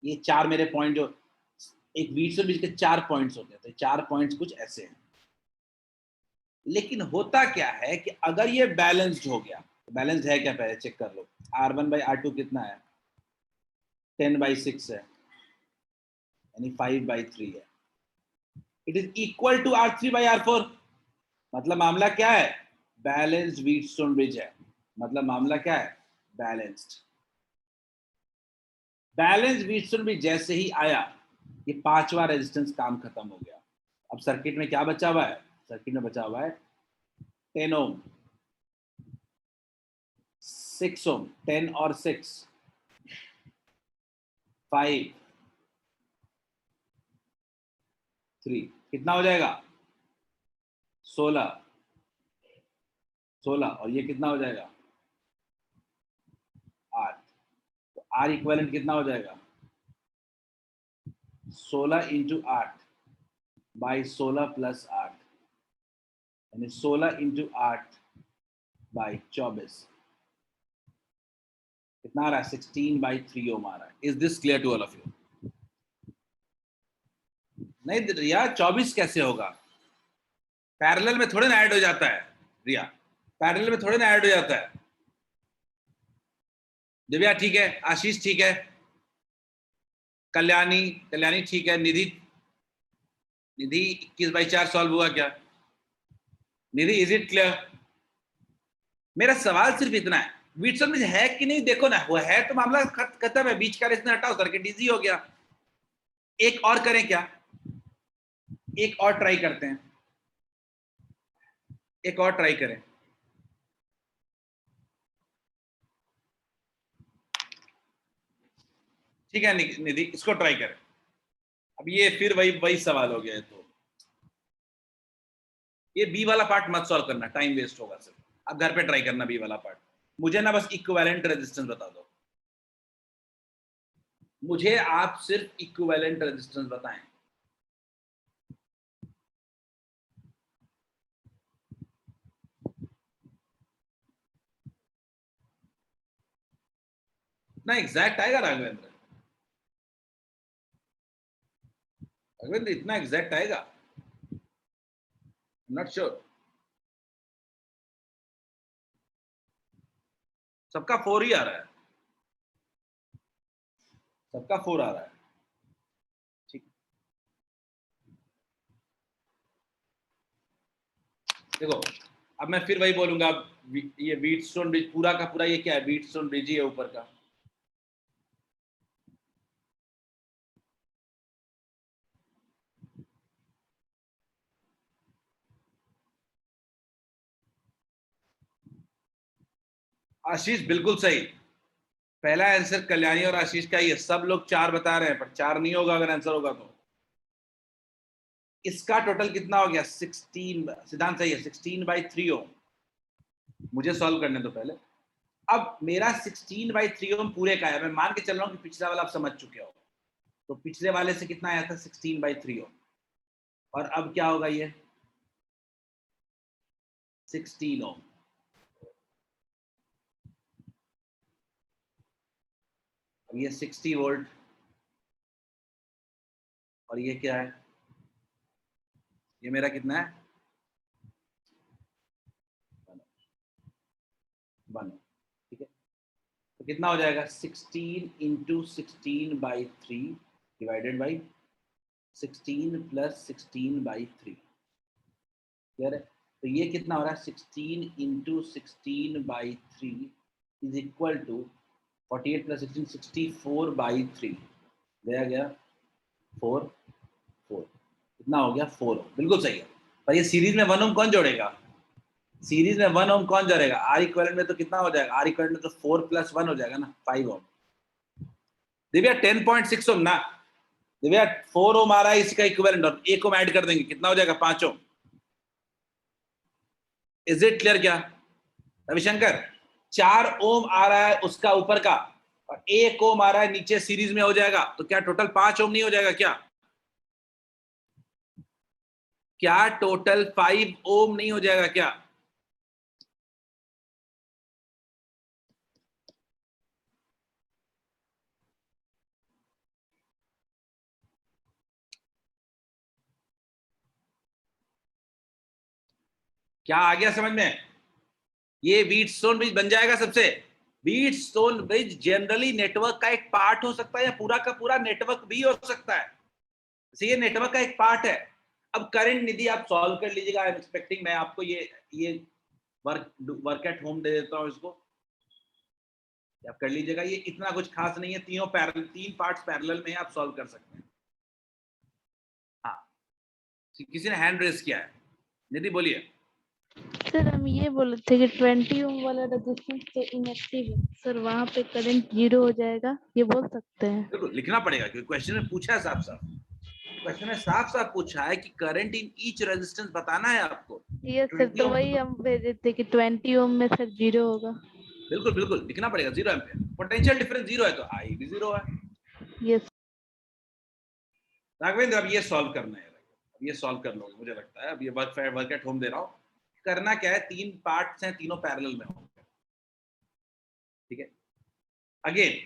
ये 4 मेरे पॉइंट, जो एक व्हीटस्टोन ब्रिज के 4 पॉइंट्स होते हैं, तो 4 पॉइंट्स कुछ ऐसे हैं। लेकिन होता क्या है कि अगर ये बैलेंस्ड हो गया, बैलेंस्ड है क्या पहले चेक कर लो। R1/R2 कितना है? 10/6 है, यानी 5/3 है। It is equal to R3/R4। मतलब मामला क्या है? बैलेंस्ड व्हीटस्टोन ब्रिज है। मतलब मामला क्या है? बैलेंस्ड। बैलेंस्ड व्हीटस्टोन ब्रिज जैसे ही आया, ये 5वां रेजिस्टेंस काम खत्म हो गया। अब सर्किट में क्या बचा हुआ है? सर्किट में बचा हुआ है 10 ओम, 6 ओम, 10 और 6 5 3, कितना हो जाएगा? 16 और ये कितना हो जाएगा? 8। तो R इक्विवेलेंट कितना हो जाएगा? 16 इंटू 8 बाई 16 प्लस 8, यानी 16 इंटू 8 बाई 24। कितना आ रहा है? 16/3 ओम आ रहा है। Is this clear to all of you? नहीं रिया, 24 कैसे होगा? पैरेलल में थोड़े ना ऐड हो जाता है रिया, पैरेलल में थोड़े ना ऐड हो जाता है। दिव्या ठीक है, आशीष ठीक है, कल्याणी ठीक है, निधि 21/4 सॉल्व हुआ क्या? निधि इज इट क्लियर? मेरा सवाल सिर्फ इतना है, व्हीटस्टोन ब्रिज है कि नहीं देखो ना, वो है तो मामला खत्म है, बीच का रेजिस्टेंस हटाओ, सर्किट इजी हो गया। एक और करें क्या, एक और ट्राई करते हैं, एक और ट्राई करें। ठीक है निधि, इसको ट्राई करें। अब ये फिर वही सवाल हो गया है, तो ये बी वाला पार्ट मत सॉल्व करना, टाइम वेस्ट होगा सिर्फ। अब घर पे ट्राई करना बी वाला पार्ट। मुझे ना बस इक्विवेलेंट रेजिस्टेंस बता दो, मुझे आप सिर्फ इक्विवेलेंट रेजिस्टेंस बताएं। ना एग्जैक्ट आएगा राघवेंद्र? राघवेंद्र इतना एग्जैक्ट आएगा? Not sure. सबका 4 ही आ रहा है, सबका 4 आ रहा है। ठीक, देखो अब मैं फिर वही बोलूंगा, ये व्हीटस्टोन ब्रिज पूरा का पूरा ये क्या है, व्हीटस्टोन ब्रिज ही है ऊपर का। आशीष बिल्कुल सही, पहला आंसर कल्याणी और आशीष का ही है। सब लोग 4 बता रहे हैं, पर 4 नहीं होगा अगर आंसर होगा तो। इसका टोटल कितना हो गया? 16, सिद्धांत सही है, 16/3 ओम। मुझे सॉल्व करने दो पहले। अब मेरा 16/3 ओम पूरे का है, मैं मान के चल रहा हूं कि पिछला वाला आप समझ चुके हो, तो पिछले वाले से कितना आया था? 16/3 ओम। और अब क्या होगा? ये 16 ओम। अब ये 60 वोल्ट, और ये क्या है? ये मेरा कितना है? 1। ठीक है, तो कितना हो जाएगा? 16 × 16/3 डिवाइडेड बाई 16 + 16/3। क्लियर है? तो ये कितना हो रहा है? 16 × 16/3 इज इक्वल टू 48 + 16 64/3। गया 4 कितना हो गया? 4 बिल्कुल सही है। पर ये सीरीज में 1 ओम कौन जोड़ेगा? सीरीज में 1 ओम कौन जोड़ेगा? आर इक्विवेलेंट में तो कितना हो जाएगा? आर इक्विवेलेंट में तो 4 + 1 हो जाएगा ना, 5 ओम। दिव्या 10.6 ओम ना, दिव्या 4 ओम आ रहा है इसका इक्विवेलेंट, और 1 ओम ऐड कर देंगे, कितना हो जाएगा? 5 ओम। Is it clear? क्या रविशंकर? 4 ओम आ रहा है उसका ऊपर का, और 1 ओम आ रहा है नीचे, सीरीज में हो जाएगा, तो क्या टोटल 5 ओम नहीं हो जाएगा? क्या टोटल 5 ओम नहीं हो जाएगा क्या? क्या आ गया समझ में? ये व्हीटस्टोन ब्रिज बन जाएगा सबसे। व्हीटस्टोन ब्रिज जनरली नेटवर्क का एक पार्ट हो सकता है, या पूरा का पूरा नेटवर्क भी हो सकता है। ये नेटवर्क का एक पार्ट है। अब करंट निधि आप सॉल्व कर लीजिएगा। आई एम एक्सपेक्टिंग, मैं आपको ये वर्क एट होम दे देता हूं, इसको आप कर लीजिएगा। ये इतना कुछ खास नहीं है, तीन पार्ट्स पैरेलल में आप सॉल्व कर सकते हैं। हाँ, किसी ने हैंड रेज किया है, निधि बोलिए। सर हम ये बोले थे कि 20 ओम वाला रेजिस्टेंस तो इनएक्टिव है सर, वहाँ पे करंट 0 हो जाएगा, ये बोल सकते हैं? बिल्कुल लिखना पड़ेगा, क्योंकि क्वेश्चन में पूछा है साफ साफ। क्वेश्चन में साफ साफ पूछा है कि करंट इन ईच रेजिस्टेंस बताना है आपको। ये सर, तो वही हम भेजे थे कि 20 ओम में सर 0 होगा। बिल्कुल बिल्कुल लिखना पड़ेगा, 0 एम्पियर। पोटेंशियल डिफरेंस 0 है तो आई भी 0 है। यस राघवेंद्र, अब ये सॉल्व करना है, अब ये सॉल्व कर लोगे मुझे लगता है। अब ये वर्क एट होम दे रहा हूँ। करना क्या है, 3 पार्ट्स हैं, तीनों पैरेलल में होंगे। ठीक है, अगेन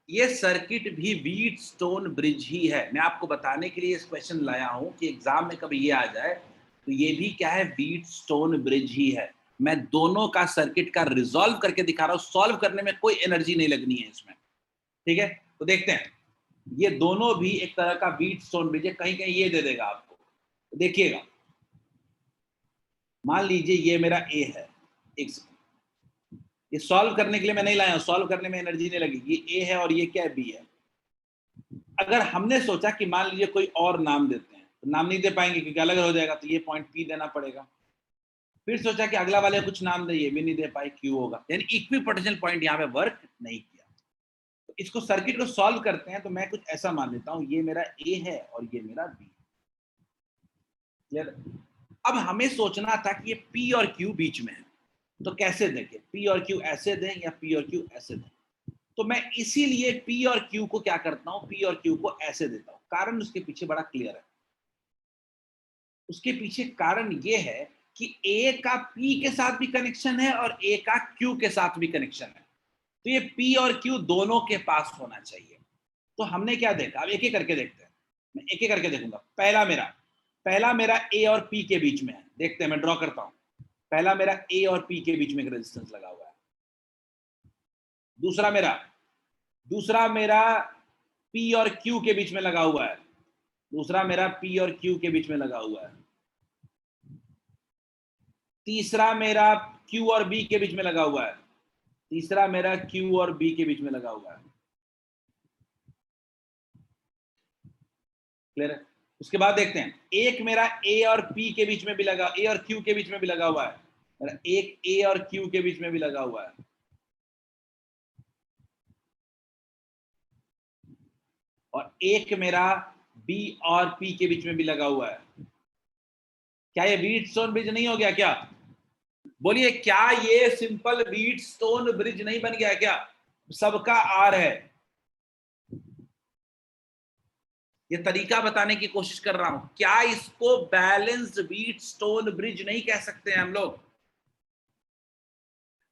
ये सर्किट भी व्हीटस्टोन ब्रिज ही है। मैं आपको बताने के लिए इस क्वेश्चन लाया हूं कि एग्जाम में कभी ये आ जाए तो ये भी क्या है, व्हीटस्टोन ब्रिज ही है। मैं दोनों का सर्किट का रिजॉल्व करके दिखा रहा हूं, सॉल्व करने में कोई एनर्जी नहीं लगनी है इसमें। ठीक है, तो देखते हैं। ये दोनों भी एक तरह का व्हीटस्टोन ब्रिज है। कहीं कहीं ये दे देगा आपको, तो देखिएगा। मान लीजिए ये मेरा ए है, एक सेकंड, ये सॉल्व करने के लिए मैं नहीं लाया हूं, सॉल्व करने में एनर्जी नहीं लगेगी। ये ए है और ये क्या है, बी है। अगर हमने सोचा कि मान लीजिए कोई और नाम देते हैं, तो नाम नहीं दे पाएंगे क्योंकि अलग हो जाएगा, तो ये पॉइंट पी देना पड़ेगा। फिर सोचा कि अगला वाले कुछ नाम दे, ये भी नहीं दे पाए, क्यू होगा। यानी इक्वी पोटेंशियल पॉइंट यहाँ पे वर्क नहीं किया। तो इसको सर्किट को सॉल्व करते हैं तो मैं कुछ ऐसा मान लेता हूं, ये मेरा ए है और ये मेरा बी। क्लियर? अब हमें सोचना था कि ये पी और क्यू बीच में है, तो कैसे देंगे? पी और क्यू ऐसे दें या पी और क्यू ऐसे दें? तो मैं इसीलिए पी और क्यू को क्या करता हूं, पी और क्यू को ऐसे देता हूं। कारण उसके पीछे बड़ा क्लियर है। उसके पीछे कारण ये है कि ए का पी के साथ भी कनेक्शन है और ए का क्यू के साथ भी कनेक्शन है, तो ये पी और क्यू दोनों के पास होना चाहिए। तो हमने क्या देखा, अब एक एक करके देखते हैं। मैं एक एक करके देखूंगा। पहला मेरा ए और पी के बीच में है, देखते हैं, मैं ड्रॉ करता हूं। पहला मेरा ए और पी के बीच में एक रेजिस्टेंस लगा हुआ है। दूसरा मेरा पी और क्यू के बीच में लगा हुआ है। दूसरा मेरा पी और क्यू के बीच में लगा हुआ है। तीसरा मेरा क्यू और बी के बीच में लगा हुआ है। तीसरा मेरा क्यू और बी के बीच में लगा हुआ है। क्लियर है? उसके बाद देखते हैं, एक मेरा ए और पी के बीच में भी लगा, ए और क्यू के बीच में भी लगा हुआ है। मेरा एक ए और क्यू के बीच में भी लगा हुआ है। और एक मेरा बी और पी के बीच में भी लगा हुआ है। क्या ये व्हीटस्टोन ब्रिज नहीं हो गया क्या? बोलिए, क्या ये सिंपल व्हीटस्टोन ब्रिज नहीं बन गया क्या? सबका आर है। ये तरीका बताने की कोशिश कर रहा हूं। क्या इसको बैलेंस्ड व्हीटस्टोन ब्रिज नहीं कह सकते हैं हम लोग?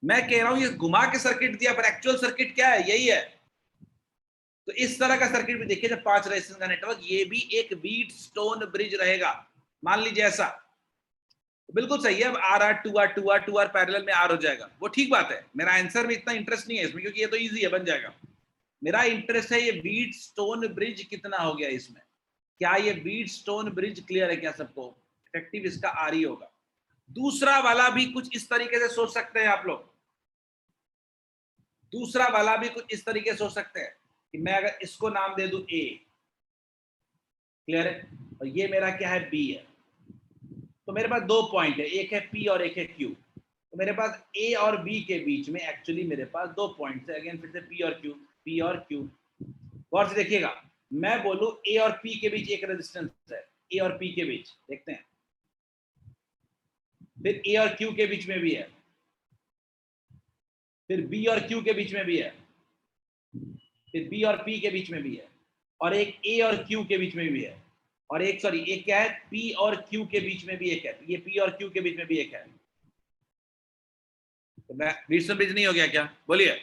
मैं कह रहा हूं ये घुमा के सर्किट दिया, पर एक्चुअल सर्किट क्या है? यही है। तो इस तरह का सर्किट भी देखिए, जब 5 रेजिस्टेंस का नेटवर्क, ये भी एक व्हीटस्टोन ब्रिज रहेगा। मान लीजिए ऐसा, बिल्कुल सही है। अब टू आर पैरेलल में आर हो जाएगा, वो ठीक बात है। मेरा आंसर में इतना इंटरेस्ट नहीं है इसमें, क्योंकि ये तो इजी है, बन जाएगा। मेरा इंटरेस्ट है ये व्हीटस्टोन ब्रिज कितना हो गया इसमें। क्या ये व्हीटस्टोन ब्रिज क्लियर है क्या सबको? इफेक्टिव इसका आर ही होगा। दूसरा वाला भी कुछ इस तरीके से सोच सकते हैं आप लोग। दूसरा वाला भी कुछ इस तरीके से सोच सकते हैं कि मैं अगर इसको नाम दे दूं ए, क्लियर है, और ये मेरा क्या है, बी है। तो मेरे पास 2 पॉइंट है, एक है पी और एक है क्यू। तो मेरे पास ए और बी के बीच में एक्चुअली मेरे पास 2 पॉइंट्स है। अगेन फिर से पी और क्यू। गौर से देखिएगा, मैं बोलूं ए और पी के बीच एक रेजिस्टेंस है, ए और पी के बीच, देखते हैं। फिर ए और क्यू के बीच में भी है, फिर बी और क्यू के बीच में भी है, फिर बी और पी के बीच में भी है, और एक ए और क्यू के बीच में भी है, और एक एक क्या है, पी और क्यू के बीच में भी एक है। ये पी और क्यू के बीच में भी एक है। तो मैं व्हीटस्टोन ब्रिज नहीं हो गया क्या? बोलिए,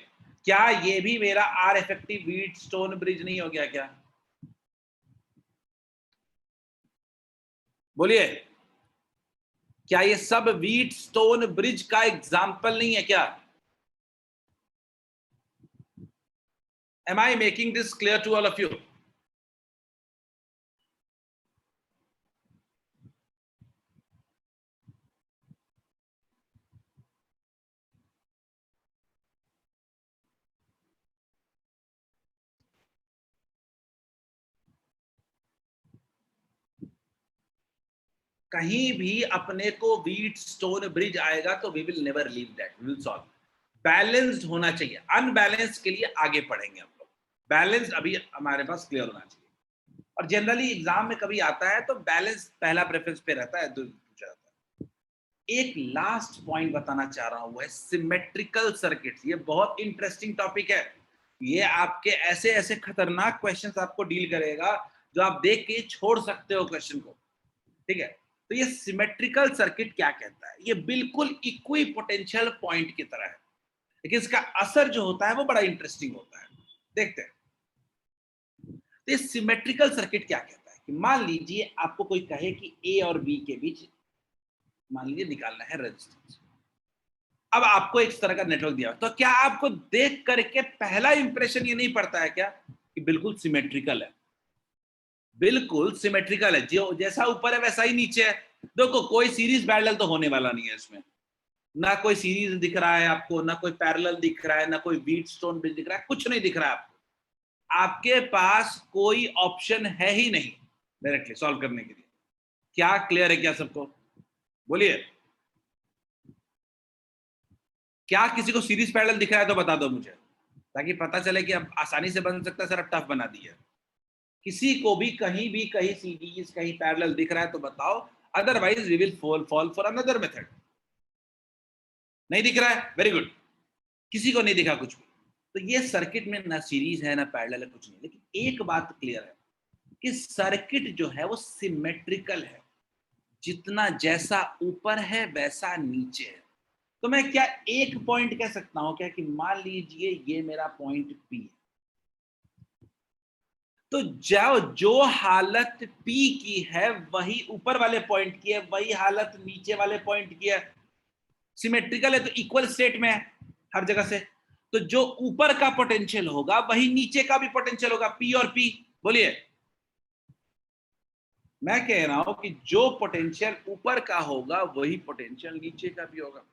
क्या ये भी मेरा आर इफेक्टिव व्हीटस्टोन ब्रिज नहीं हो गया क्या? बोलिए, क्या ये सब व्हीटस्टोन ब्रिज का एग्जाम्पल नहीं है क्या? Am I making this clear to all of you? कहीं भी अपने को व्हीटस्टोन ब्रिज आएगा तो we will never leave that, we will solve. Balanced होना चाहिए, अनबैलेंस्ड के लिए आगे पढ़ेंगे हम लोग। बैलेंस्ड अभी हमारे पास क्लियर होना चाहिए। और जनरली एग्जाम में कभी आता है तो बैलेंस पहला प्रेफरेंस पे रहता है, पूछा जाता है। एक लास्ट पॉइंट बताना चाह रहा हूं, वो है सिमेट्रिकल सर्किट्स। ये बहुत इंटरेस्टिंग टॉपिक है। ये आपके ऐसे ऐसे खतरनाक क्वेश्चंस आपको डील करेगा जो आप देख के छोड़ सकते हो क्वेश्चन को, ठीक है। तो ये सिमेट्रिकल सर्किट क्या कहता है? ये बिल्कुल इक्वी पोटेंशियल पॉइंट की तरह है, लेकिन इसका असर जो होता है वो बड़ा इंटरेस्टिंग होता है। देखते हैं तो ये सिमेट्रिकल सर्किट क्या कहता है। कि मान लीजिए आपको कोई कहे कि ए और बी के बीच मान लीजिए निकालना है रेजिस्टेंस। अब आपको एक तरह का नेटवर्क दिया, तो क्या आपको देख करके पहला इंप्रेशन ये नहीं पड़ता है क्या कि बिल्कुल सिमेट्रिकल है? बिल्कुल सिमेट्रिकल है, जो जैसा ऊपर है वैसा ही नीचे है। देखो, कोई सीरीज पैरेलल तो होने वाला नहीं है इसमें। ना कोई सीरीज दिख रहा है आपको, ना कोई पैरेलल दिख रहा है, ना कोई व्हीटस्टोन ब्रिज दिख रहा है, कुछ नहीं दिख रहा है आपको। आपके पास कोई ऑप्शन है ही नहीं डायरेक्टली सॉल्व करने के लिए। क्या क्लियर है क्या सबको? बोलिए, क्या किसी को सीरीज पैरेलल दिख रहा है तो बता दो मुझे, ताकि पता चले कि अब आसानी से बन सकता है, सर अब टफ बना दिया। किसी को भी कहीं सीरीज कहीं पैरेलल दिख रहा है तो बताओ, otherwise we will fall for another method. नहीं दिख रहा है, वेरी गुड, किसी को नहीं दिखा कुछ भी। तो ये सर्किट में ना सीरीज है ना पैरेलल है, कुछ नहीं। लेकिन एक बात क्लियर है कि सर्किट जो है वो सिमेट्रिकल है, जितना जैसा ऊपर है वैसा नीचे है। तो मैं क्या एक पॉइंट कह सकता हूं क्या कि मान लीजिए ये मेरा पॉइंट P है, तो जो हालत P की है वही ऊपर वाले पॉइंट की है, वही हालत नीचे वाले पॉइंट की है। सिमेट्रिकल है तो इक्वल स्टेट में है हर जगह से। तो जो ऊपर का पोटेंशियल होगा वही नीचे का भी पोटेंशियल होगा, P और P। बोलिए, मैं कह रहा हूं कि जो पोटेंशियल ऊपर का होगा वही पोटेंशियल नीचे का भी होगा।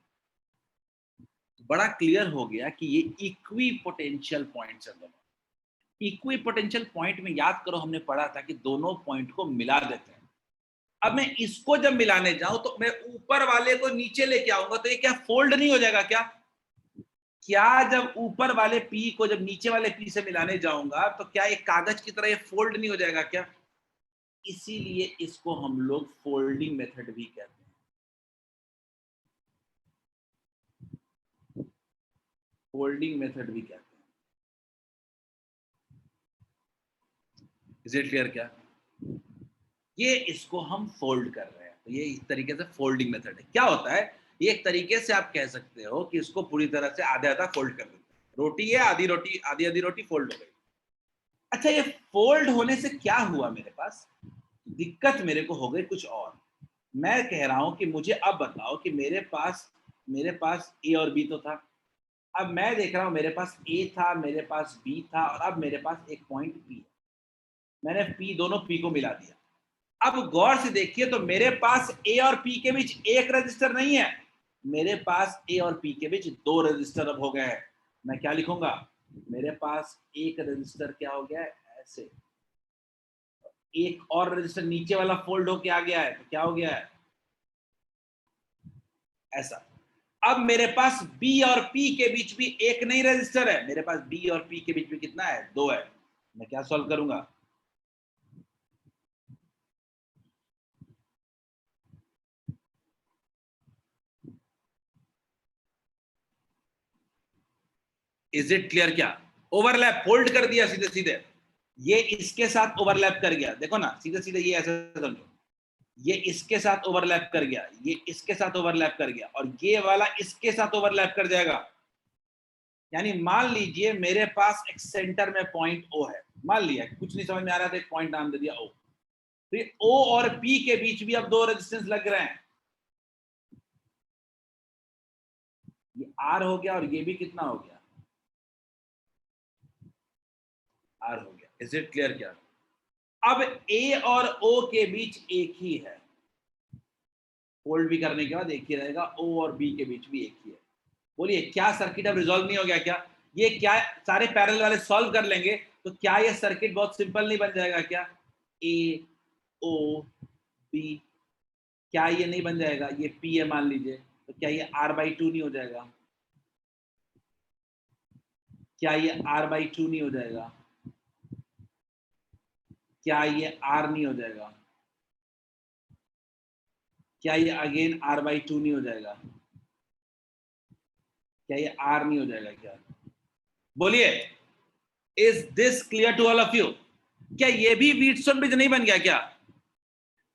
बड़ा क्लियर हो गया कि ये इक्वी पोटेंशियल पॉइंट्स है दोनों। इक्वी पोटेंशियल पॉइंट में याद करो हमने पढ़ा था कि दोनों पॉइंट को मिला देते हैं। अब मैं इसको जब मिलाने जाऊं तो मैं ऊपर वाले को नीचे लेके आऊंगा तो ये क्या फोल्ड नहीं हो जाएगा क्या? क्या जब ऊपर वाले P को जब नीचे वाले P से मिलाने जाऊंगा तो क्या एक कागज की तरह ये फोल्ड नहीं हो जाएगा क्या? इसीलिए इसको हम लोग फोल्डिंग मेथड भी कहते हैं। फोल्डिंग मेथड भी कहते हैं। इज इट क्लियर क्या? ये इसको हम फोल्ड कर रहे हैं, तो ये इस तरीके से फोल्डिंग मेथड है। क्या होता है, ये एक तरीके से आप कह सकते हो कि इसको पूरी तरह से आधा आधा फोल्ड कर देते हैं। रोटी है, आधी रोटी आधी आधी रोटी फोल्ड हो गई। अच्छा, ये फोल्ड होने से क्या हुआ मेरे पास? दिक्कत मेरे को हो गई कुछ और। मैं कह रहा हूं कि मुझे अब बताओ कि मेरे पास ए और बी तो था। अब मैं देख रहा हूं मेरे पास ए था, मेरे पास बी था, और अब मेरे पास एक पॉइंट पी है। मैंने दोनों पी को मिला दिया। अब गौर से देखिए तो मेरे पास ए और पी के बीच एक रजिस्टर नहीं है, मेरे पास ए और पी के बीच दो रजिस्टर अब हो गए हैं। मैं क्या लिखूंगा? मेरे पास एक रजिस्टर क्या हो गया है, ऐसे। एक और रजिस्टर नीचे वाला फोल्ड होके आ गया है, तो क्या हो गया है, ऐसा। अब मेरे पास बी और पी के बीच भी एक नहीं रजिस्टर है, मेरे पास बी और पी के बीच भी कितना है, दो है। मैं क्या सॉल्व करूंगा? इज इट क्लियर क्या? ओवरलैप फोल्ड कर दिया सीधे सीधे, ये इसके साथ ओवरलैप कर गया। देखो ना, सीधे सीधे ये ऐसे समझो, ये इसके साथ ओवरलैप कर गया, ये इसके साथ ओवरलैप कर गया, और ये वाला इसके साथ ओवरलैप कर जाएगा। यानी मान लीजिए मेरे पास एक सेंटर में पॉइंट ओ है, मान लिया कुछ नहीं समझ में आ रहा था, एक पॉइंट नाम दे दिया ओ। तो ये ओ और पी के बीच भी अब दो रेजिस्टेंस लग रहे हैं, ये आर हो गया और ये भी कितना हो गया, आर हो गया। इज इट क्लियर क्या? अब ए और ओ के बीच एक ही है, फोल्ड भी करने के बाद एक ही रहेगा, ओ और बी के बीच भी एक ही है। बोलिए, क्या सर्किट अब रिजॉल्व नहीं हो गया क्या? ये क्या सारे पैरेलल वाले सॉल्व कर लेंगे तो क्या ये सर्किट बहुत सिंपल नहीं बन जाएगा क्या? ए ओ बी, क्या ये नहीं बन जाएगा? ये पी है मान लीजिए, तो क्या ये R/2 नहीं हो जाएगा? क्या ये R/2 नहीं हो जाएगा? क्या ये R नहीं हो जाएगा? क्या ये अगेन R/2 नहीं हो जाएगा? क्या ये R नहीं हो जाएगा क्या? बोलिए, is this clear to all of you? क्या ये भी व्हीटस्टोन ब्रिज नहीं बन गया क्या?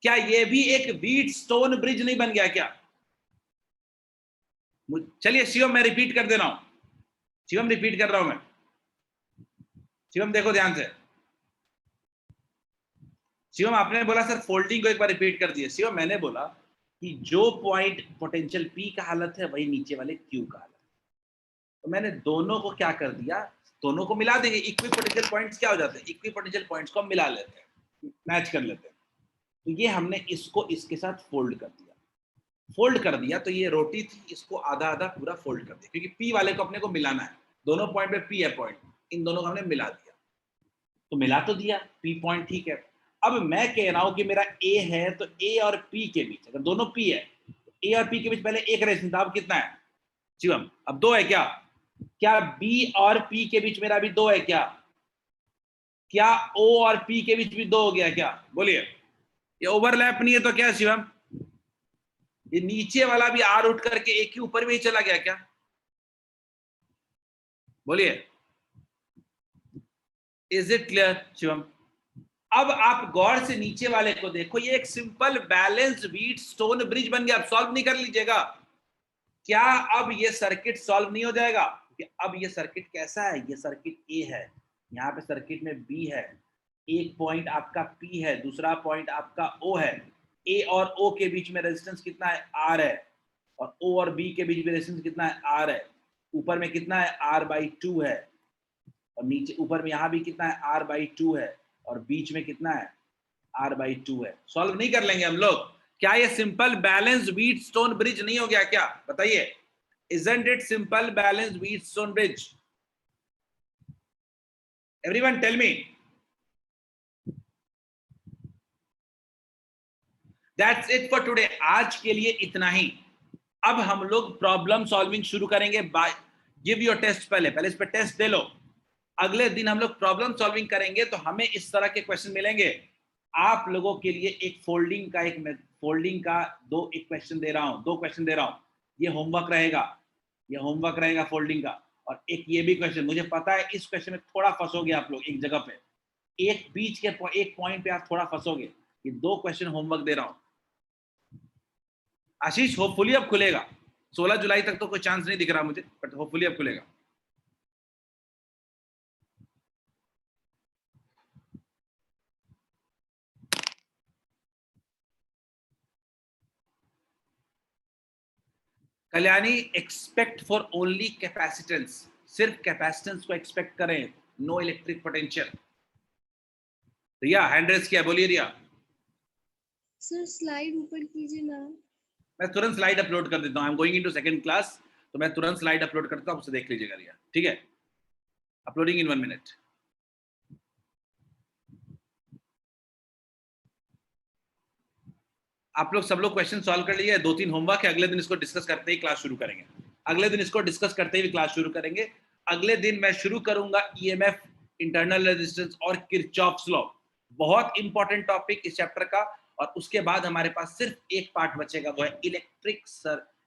क्या ये भी एक व्हीटस्टोन ब्रिज नहीं बन गया क्या? चलिए शिवम, मैं रिपीट कर दे रहा हूं, शिवम रिपीट कर रहा हूं मैं। शिवम देखो ध्यान से, शिवम आपने बोला सर फोल्डिंग को एक बार रिपीट कर दिए। शिवम मैंने बोला कि जो पॉइंट पोटेंशियल P का हालत है वही नीचे वाले Q का हालत है। तो मैंने दोनों को क्या कर दिया, दोनों को मिला देंगे। इक्वी पोटेंशियल पॉइंट्स क्या हो जाते हैं, इक्वी पोटेंशियल पॉइंट्स को हम मिला लेते हैं, मैच कर लेते हैं। तो ये हमने इसको इसके साथ फोल्ड कर दिया। फोल्ड कर दिया तो ये रोटी थी, इसको आधा आधा पूरा फोल्ड कर दिया, क्योंकि पी वाले को अपने को मिलाना है, दोनों पॉइंट पे पी है पॉइंट, इन दोनों को हमने मिला दिया, तो मिला तो दिया पी पॉइंट, ठीक है। अब मैं कह रहा हूं कि मेरा ए है, तो ए और पी के बीच अगर दोनों पी है, ए और पी के बीच पहले एक रेशन था, अब कितना है शिवम? अब 2 है क्या? क्या बी और पी के बीच मेरा भी 2 है क्या? क्या ओ और पी के बीच भी 2 हो गया क्या? बोलिए। ये ओवरलैप नहीं है तो क्या शिवम? ये नीचे वाला भी आर उठ करके एक ही ऊपर में ही चला गया क्या? बोलिए। Is it clear Shivam? अब आप गौर से नीचे वाले को देखो, ये एक simple balanced wheat stone bridge बन गया। अब सॉल्व नहीं कर लीजिएगा क्या? अब ये सर्किट सॉल्व नहीं हो जाएगा? अब ये सर्किट कैसा है? ये सर्किट ए है, यहाँ पे सर्किट में बी है, एक पॉइंट आपका पी है, दूसरा पॉइंट आपका ओ है, ए और ओ के बीच में रेजिस्टेंस कितना है? आर है, और ओ और बी के बीच में रेजिस्टेंस कितना है? आर है। ऊपर में कितना है? R/2 है, और नीचे ऊपर में यहाँ भी कितना है? R/2 है, और बीच में कितना है? R/2 है। सॉल्व नहीं कर लेंगे हम लोग क्या? ये simple balance wheat stone bridge नहीं हो गया क्या? बताइए, isn't it simple balanced Wheatstone bridge? Everyone tell me. That's it for today. आज के लिए इतना ही। अब हम लोग प्रॉब्लम सॉल्विंग शुरू करेंगे। बाय गिव योर टेस्ट, पहले इस पे टेस्ट दे लो। अगले दिन हम लोग प्रॉब्लम सॉल्विंग करेंगे, तो हमें इस तरह के क्वेश्चन मिलेंगे। आप लोगों के लिए एक फोल्डिंग का एक क्वेश्चन दे रहा हूं, 2 क्वेश्चन दे रहा हूं। ये होमवर्क रहेगा फोल्डिंग का, और एक ये भी क्वेश्चन। मुझे पता है इस क्वेश्चन में थोड़ा फंसोगे आप लोग, एक जगह पे, एक बीच के एक पॉइंट पे आप थोड़ा फंसोगे। ये 2 क्वेश्चन होमवर्क दे रहा हूं। आशीष, होपफुली अब खुलेगा। 16 जुलाई तक तो कोई चांस नहीं दिख रहा मुझे, बट होपफुली अब खुलेगा। Kalyani, expect for only capacitance, सिर्फ कैपेसिटेंस को एक्सपेक्ट करें, नो इलेक्ट्रिक पोटेंशियल। रिया हैंड रेज किया, बोलिए रिया। सर स्लाइड ऊपर कीजिए ना। मैं तुरंत स्लाइड अपलोड कर देता हूँ। I am going into second class, तो मैं तुरंत स्लाइड अपलोड करता हूँ, उसे देख लीजिएगा रिया, ठीक है? अपलोडिंग इन 1 मिनट। आप लोग सब लोग क्वेश्चन सॉल्व कर लिए। 2-3 होमवर्क है, अगले दिन इसको डिस्कस करते ही क्लास शुरू करेंगे। अगले दिन मैं शुरू करूंगा ईएमएफ, इंटरनल रेजिस्टेंस और किरचॉफ्स लॉ। बहुत इंपॉर्टेंट टॉपिक इस चैप्टर का। और उसके बाद हमारे पास सिर्फ एक पार्ट बचेगा, वो है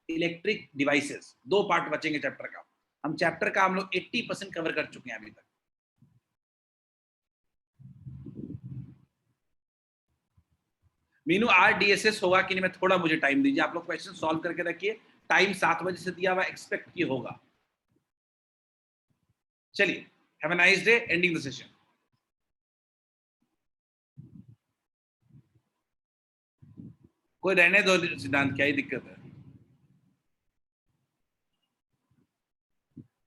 इलेक्ट्रिक डिवाइसेस। 2 पार्ट बचेंगे चैप्टर का। हम लोग 80% कवर कर चुके हैं अभी तक। मीनू, RDSS होगा कि नहीं? मैं थोड़ा, मुझे टाइम दीजिए। आप लोग क्वेश्चन सॉल्व करके रखिए। टाइम 7 बजे से दिया हुआ, एक्सपेक्ट की होगा। चलिए, have a nice day, ending the session. कोई रहने दो सिद्धांत, क्या ही दिक्कत है?